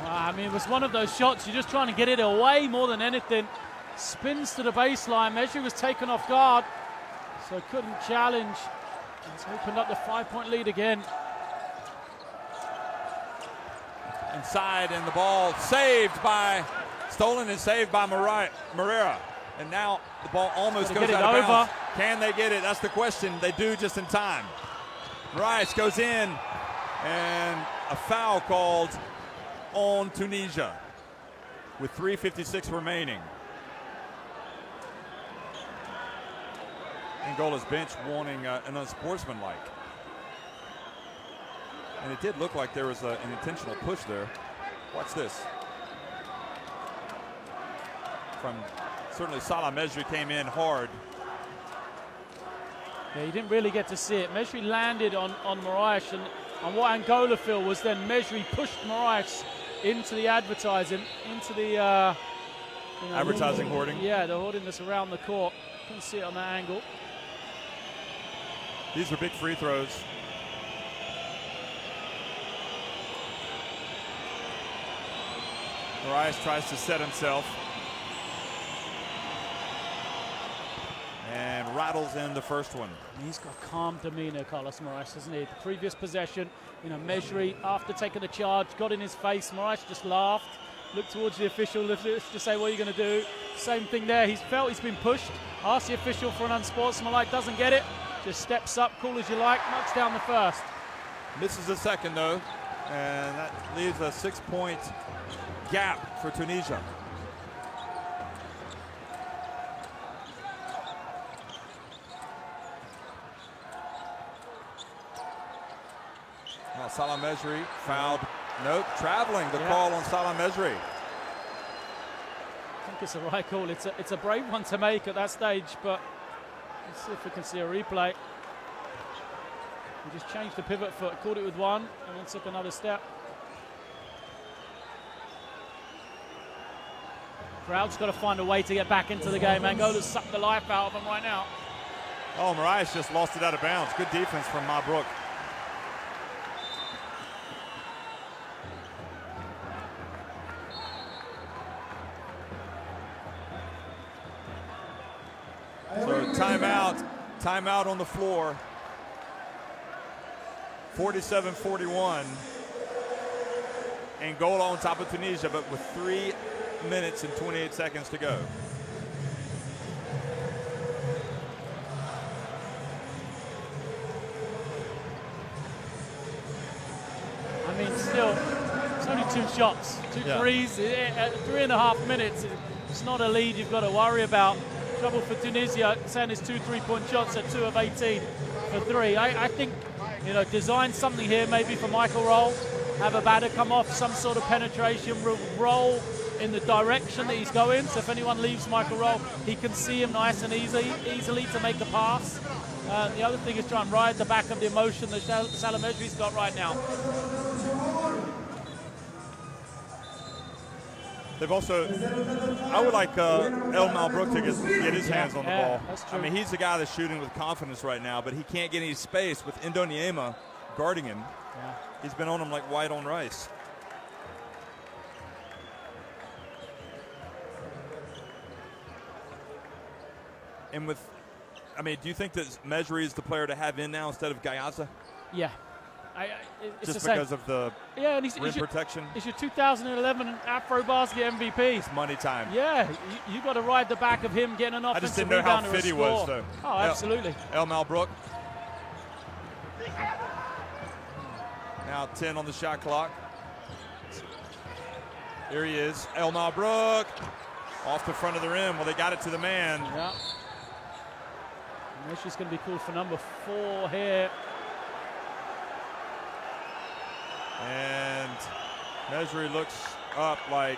[SPEAKER 1] I mean, it was one of those shots. You're just trying to get it away more than anything. Spins to the baseline. Mesri was taken off guard, so couldn't challenge. It's opened up the 5-point lead again.
[SPEAKER 2] Inside, and the ball stolen and saved by Moreira. And now the ball almost goes out of bounds. Can they get it? That's the question. They do just in time. Rice goes in, and a foul called on Tunisia with 3:56 remaining. Angola's bench wanting an unsportsmanlike. And it did look like there was an intentional push there. Watch this. Certainly Salah Mesri came in hard.
[SPEAKER 1] Yeah, you didn't really get to see it. Mejri landed on Moraes, and what Angola feel was then Mejri pushed Moraes into the advertising, into the
[SPEAKER 2] advertising hoarding.
[SPEAKER 1] Yeah, the hoarding that's around the court. Couldn't see it on that angle.
[SPEAKER 2] These are big free throws. Moraes tries to set himself. And rattles in the first one.
[SPEAKER 1] He's got calm demeanor, Carlos Moraes, hasn't he? The previous possession, Mejri, after taking the charge, got in his face. Moraes just laughed, looked towards the official to say, what are you going to do? Same thing there. He's felt he's been pushed. Asked the official for an unsportsmanlike, doesn't get it. Just steps up, cool as you like, knocks down the first.
[SPEAKER 2] Misses the second, though. And that leaves a 6-point gap for Tunisia. Now Salah Mejri fouled. Nope, traveling. The call on Salah Mejri.
[SPEAKER 1] I think it's the right call. It's a brave one to make at that stage, but let's see if we can see a replay. He just changed the pivot foot, caught it with one, and then took another step. Crowd's got to find a way to get back into the game. Angola's sucked the life out of them right now.
[SPEAKER 2] Oh, Moraes just lost it out of bounds. Good defense from Mabrouk. So timeout on the floor. 47-41. Angola on top of Tunisia, but with 3 minutes and 28 seconds to go.
[SPEAKER 1] I mean, still, it's only 2 shots, 2 threes, 3.5 minutes. It's not a lead you've got to worry about. Trouble for Tunisia, send his 2 3-point shots at 2 of 18 for 3. I think, design something here maybe for Michael Roll. Have a batter come off, some sort of penetration, roll in the direction that he's going. So if anyone leaves Michael Roll, he can see him nice and easily to make a pass. The other thing is try and ride the back of the emotion that Salah Mejri's got right now.
[SPEAKER 2] They've also, I would like El Mabrouk to get his hands on the ball.
[SPEAKER 1] That's true.
[SPEAKER 2] I mean, he's the guy that's shooting with confidence right now, but he can't get any space with Indoniema guarding him.
[SPEAKER 1] Yeah.
[SPEAKER 2] He's been on him like white on rice. And do you think that Mejri is the player to have in now instead of Gayaza?
[SPEAKER 1] Yeah. It's
[SPEAKER 2] just because of the rim protection?
[SPEAKER 1] It's your 2011 AfroBasket MVP.
[SPEAKER 2] It's money time.
[SPEAKER 1] Yeah, you got to ride the back of him getting an offensive
[SPEAKER 2] rebound. I just didn't know how
[SPEAKER 1] rebound
[SPEAKER 2] fit he was, though.
[SPEAKER 1] Oh, absolutely.
[SPEAKER 2] El Mabrouk. Now 10 on the shot clock. Here he is, El Mabrouk. Off the front of the rim. Well, they got it to the man.
[SPEAKER 1] Yeah. Mejri's going to be called for number 4 here.
[SPEAKER 2] And Mejri looks up like,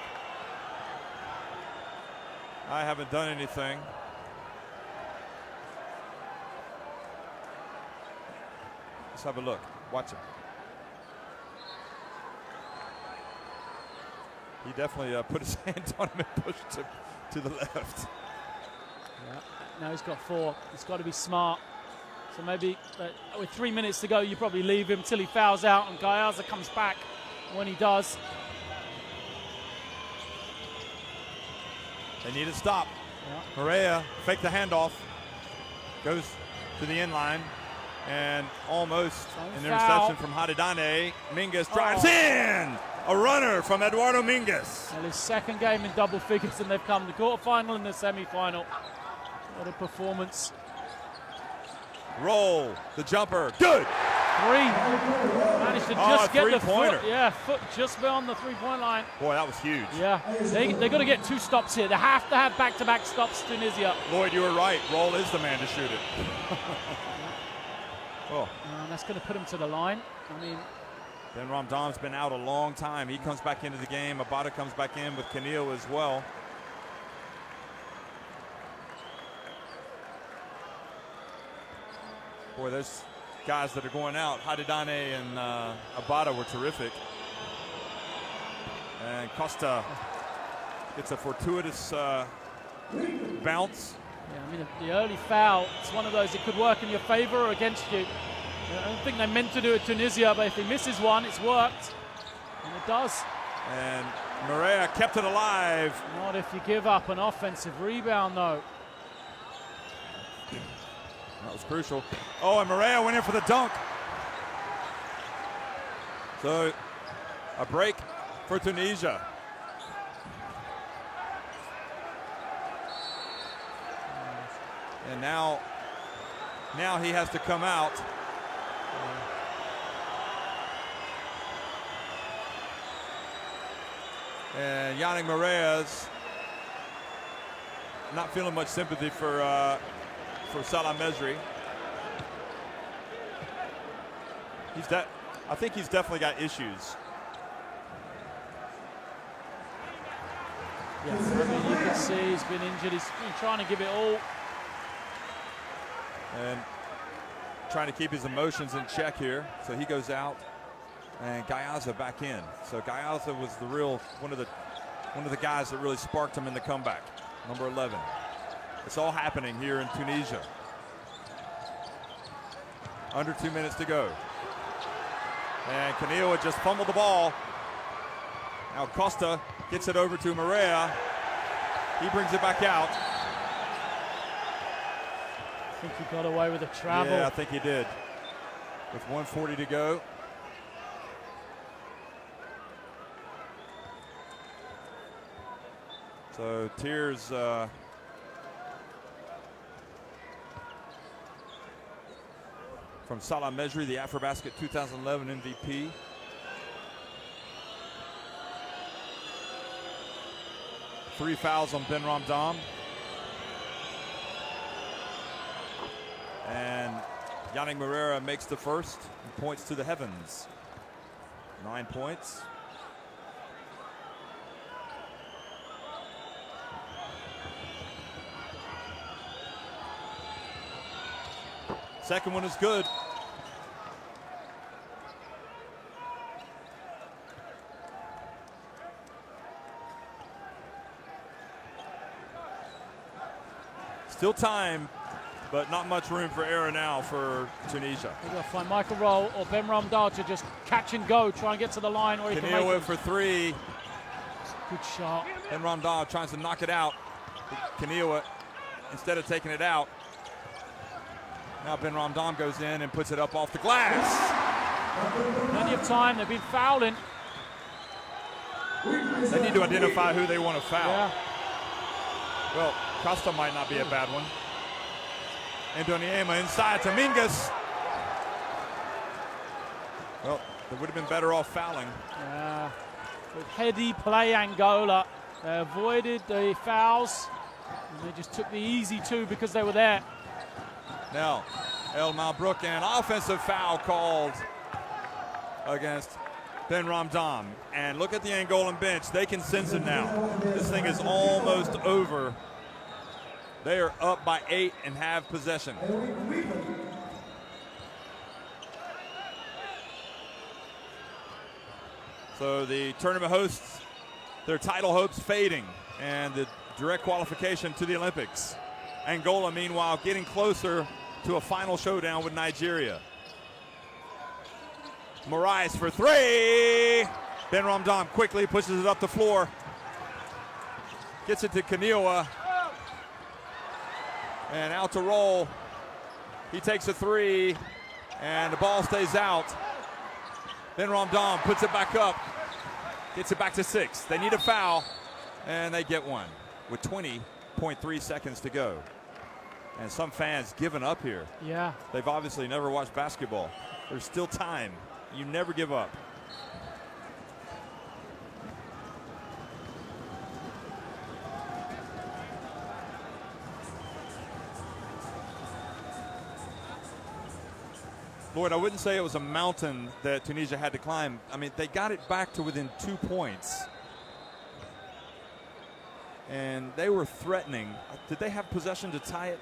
[SPEAKER 2] I haven't done anything. Let's have a look. Watch him. He definitely put his hand on him and pushed him to the left.
[SPEAKER 1] Yeah. Now he's got 4. He's got to be smart. So maybe with 3 minutes to go, you probably leave him till he fouls out and Gayaza comes back. When he does,
[SPEAKER 2] they need a stop.
[SPEAKER 1] Yeah.
[SPEAKER 2] Maria fake the handoff, goes to the end line, and almost an interception from Hadidane. Mingus drives in. A runner from Eduardo Mingus.
[SPEAKER 1] Well, his second game in double figures, and they've come to the quarterfinal and the semi-final. What a performance.
[SPEAKER 2] Roll, the jumper, good.
[SPEAKER 1] 3. Managed to just get the foot. Yeah, foot just beyond the 3-point line.
[SPEAKER 2] Boy, that was huge.
[SPEAKER 1] Yeah, they got to get 2 stops here. They have to have back-to-back stops, Tunisia.
[SPEAKER 2] Lloyd, you were right. Roll is the man to shoot it. Oh.
[SPEAKER 1] And that's going to put him to the line. I mean,
[SPEAKER 2] Ben Ramdan's been out a long time. He comes back into the game. Abada comes back in with Kanil as well. Boy, those guys that are going out, Hadidane and Abada, were terrific. And Costa gets a fortuitous bounce.
[SPEAKER 1] Yeah, I mean, the early foul, it's one of those that could work in your favor or against you. I don't think they meant to do it Tunisia, but if he misses one, it's worked. And it does.
[SPEAKER 2] And Maria kept it alive.
[SPEAKER 1] Not if you give up an offensive rebound, though.
[SPEAKER 2] That was crucial. Oh, and Maria went in for the dunk. So a break for Tunisia. And now he has to come out. And Yannick Moreira's not feeling much sympathy for Salah Mejri. I think he's definitely got issues.
[SPEAKER 1] Yeah, I mean, you can see he's been injured. He's trying to give it all.
[SPEAKER 2] And trying to keep his emotions in check here. So he goes out, and Gayaza back in. So Gayaza was one of the guys that really sparked him in the comeback. Number 11. It's all happening here in Tunisia. Under 2 minutes to go. And Kaniwa just fumbled the ball. Now Costa gets it over to Maria. He brings it back out.
[SPEAKER 1] I think he got away with a travel.
[SPEAKER 2] Yeah, I think he did. With 1:40 to go. So tears from Salah Mejri, the AfroBasket 2011 MVP. Three fouls on Ben Ramdam. And Yannick Moreira makes the first and points to the heavens. 9 points. Second one is good. Still time, but not much room for error now for Tunisia.
[SPEAKER 1] We've got to find Michael Roll or Ben Ramdar to just catch and go, try and get to the line, or he can make
[SPEAKER 2] Kaniwa
[SPEAKER 1] it.
[SPEAKER 2] for three.
[SPEAKER 1] Good shot.
[SPEAKER 2] Ben Ramdar tries to knock it out. Kaniwa, instead of taking it out, now Ben Ramdam goes in and puts it up off the glass.
[SPEAKER 1] Plenty of time. They've been fouling.
[SPEAKER 2] They need to identify who they want to foul.
[SPEAKER 1] Yeah.
[SPEAKER 2] Well, Costa might not be a bad one. Ndoniema inside to Mingus. Well, they would have been better off fouling.
[SPEAKER 1] Yeah. With heady play, Angola. They avoided the fouls. And they just took the easy two because they were there.
[SPEAKER 2] Now, El Malbrook, and offensive foul called against Ben Ramdam. And look at the Angolan bench. They can sense it now. This thing is almost over. They are up by 8 and have possession. So the tournament hosts, their title hopes fading, and the direct qualification to the Olympics. Angola, meanwhile, getting closer to a final showdown with Nigeria. Moraes for three. Ben Ramdam quickly pushes it up the floor. Gets it to Kaniwa. And out to roll. He takes a three, and the ball stays out. Ben Ramdam puts it back up. Gets it back to 6. They need a foul, and they get one with 20.3 seconds to go. And some fans giving up here.
[SPEAKER 1] Yeah.
[SPEAKER 2] They've obviously never watched basketball. There's still time. You never give up. Lloyd, I wouldn't say it was a mountain that Tunisia had to climb. I mean, they got it back to within 2 points. And they were threatening. Did they have possession to tie it?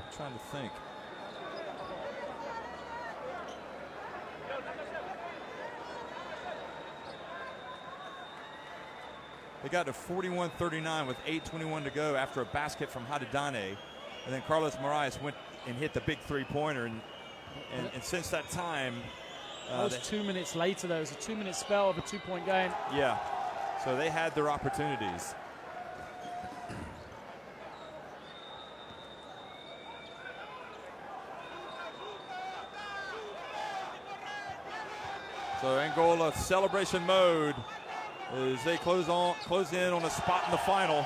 [SPEAKER 2] I'm trying to think. They got to 41-39 with 8:21 to go after a basket from Hadidane. And then Carlos Moraes went and hit the big three-pointer. And since that time...
[SPEAKER 1] that was 2 minutes later, though. It was a 2-minute spell of a 2-point game.
[SPEAKER 2] Yeah. So they had their opportunities. So Angola celebration mode as they close in on a spot in the final.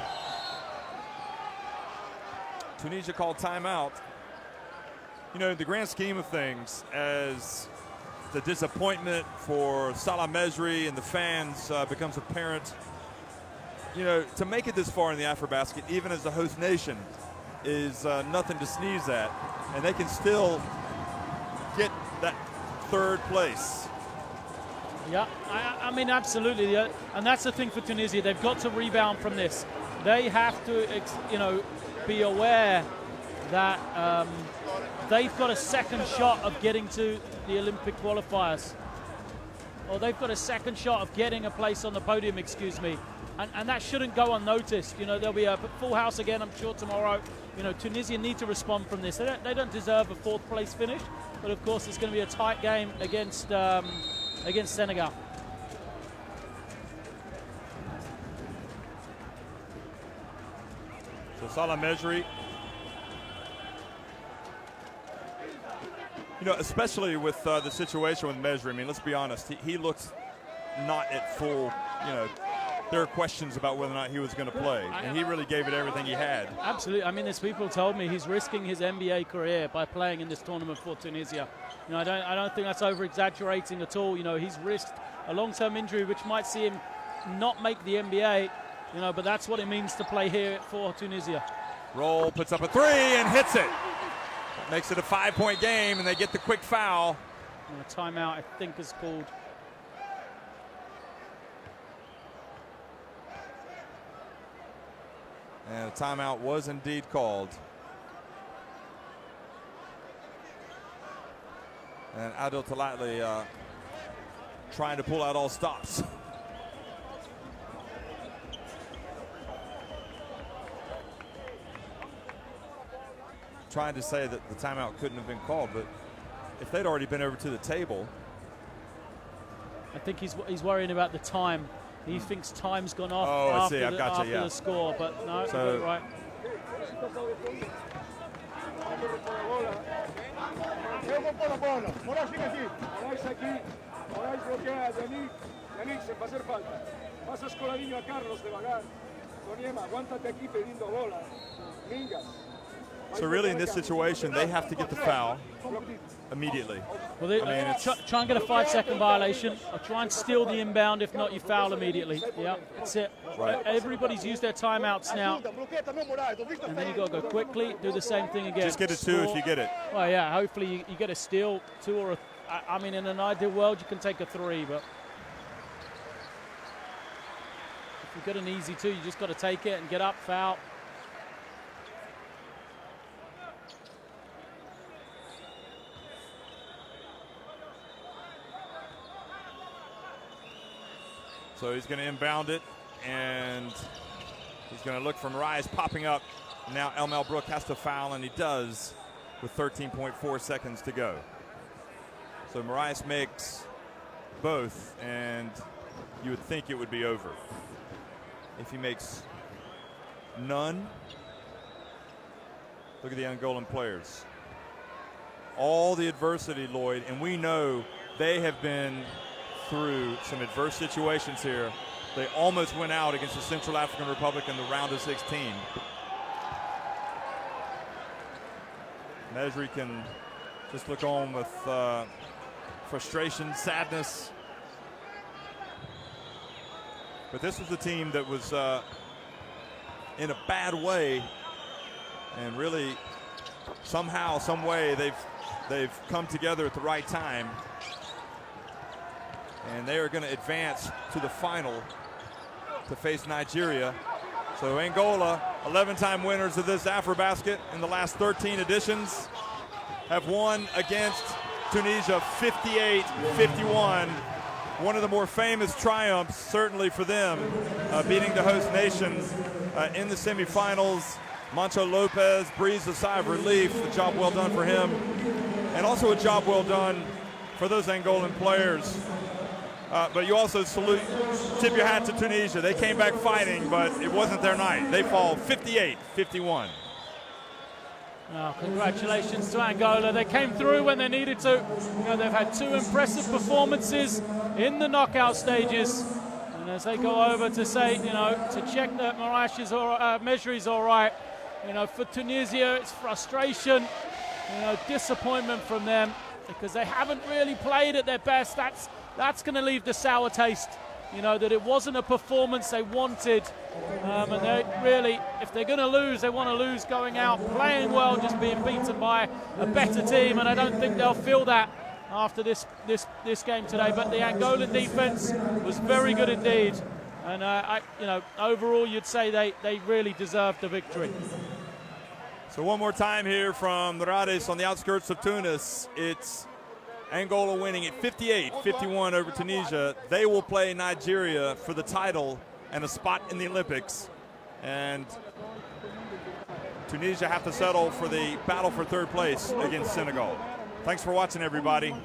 [SPEAKER 2] Tunisia called timeout. You know, in the grand scheme of things, as the disappointment for Salah Mejri and the fans becomes apparent, you know, to make it this far in the AfroBasket, even as the host nation, is nothing to sneeze at. And they can still get that third place.
[SPEAKER 1] Yeah, I mean, absolutely. And that's the thing for Tunisia. They've got to rebound from this. They have to, you know, be aware that they've got a second shot of getting to the Olympic qualifiers. Or they've got a second shot of getting a place on the podium, excuse me. And that shouldn't go unnoticed. You know, there'll be a full house again, I'm sure, tomorrow. You know, Tunisia need to respond from this. They don't deserve a fourth place finish. But, of course, it's going to be a tight game against Senegal.
[SPEAKER 2] So Salah Mejri, you know, especially with the situation with Mejri, I mean, let's be honest, he looks not at full, you know, there are questions about whether or not he was going to play, and he really gave it everything he had.
[SPEAKER 1] Absolutely. I mean, there's people told me he's risking his NBA career by playing in this tournament for Tunisia. You know, I don't think that's over-exaggerating at all. You know, he's risked a long-term injury which might see him not make the NBA, you know, but that's what it means to play here for Tunisia.
[SPEAKER 2] Roll, puts up a three and hits it. Makes it a 5-point game, and they get the quick foul.
[SPEAKER 1] And a timeout, I think, is called.
[SPEAKER 2] And a timeout was indeed called. And Adil Talatli trying to pull out all stops. Trying to say that the timeout couldn't have been called, but if they'd already been over to the table.
[SPEAKER 1] I think he's worrying about the time. He thinks time's gone off after the score, but no, you got it right.
[SPEAKER 2] So really in this situation, they have to get the foul immediately.
[SPEAKER 1] Well, try and get a 5-second violation, or try and steal the inbound. If not, you foul immediately. Yeah, that's it.
[SPEAKER 2] Right.
[SPEAKER 1] Everybody's used their timeouts now. And then you've got to go quickly, do the same thing again.
[SPEAKER 2] Just get a 2 if you get it.
[SPEAKER 1] Well, yeah, hopefully you get a steal, 2 or I mean, in an ideal world, you can take a 3, but if you've got an easy 2, you just got to take it and get up, foul.
[SPEAKER 2] So he's going to inbound it, and he's going to look for Moraes popping up. Now Elmel Brook has to foul, and he does with 13.4 seconds to go. So Moraes makes both, and you would think it would be over. If he makes none, look at the Angolan players. All the adversity, Lloyd, and we know they have been through some adverse situations here. They almost went out against the Central African Republic in the round of 16. Mejri can just look on with frustration, sadness. But this was the team that was in a bad way, and really somehow, some way, they've come together at the right time. And they are going to advance to the final to face Nigeria. So Angola, 11-time winners of this AfroBasket in the last 13 editions, have won against Tunisia 58-51. One of the more famous triumphs, certainly for them, beating the host nation in the semifinals. Mancho Lopez breathes a sigh of relief. A job well done for him. And also a job well done for those Angolan players. But you also tip your hat to Tunisia. They came back fighting, but it wasn't their night. They fall 58-51.
[SPEAKER 1] Oh, congratulations to Angola. They came through when they needed to. You know, they've had 2 impressive performances in the knockout stages. And as they go over to say, you know, to check that Mejri's all right, you know, for Tunisia, it's frustration, you know, disappointment from them because they haven't really played at their best. That's going to leave the sour taste, you know, that it wasn't a performance they wanted. And they really, if they're going to lose, they want to lose going out, playing well, just being beaten by a better team. And I don't think they'll feel that after this game today. But the Angolan defense was very good indeed. And, you know, overall, you'd say they really deserved the victory.
[SPEAKER 2] So one more time here from the Rades on the outskirts of Tunis. It's Angola winning at 58-51 over Tunisia. They will play Nigeria for the title and a spot in the Olympics. And Tunisia have to settle for the battle for third place against Senegal. Thanks for watching, everybody.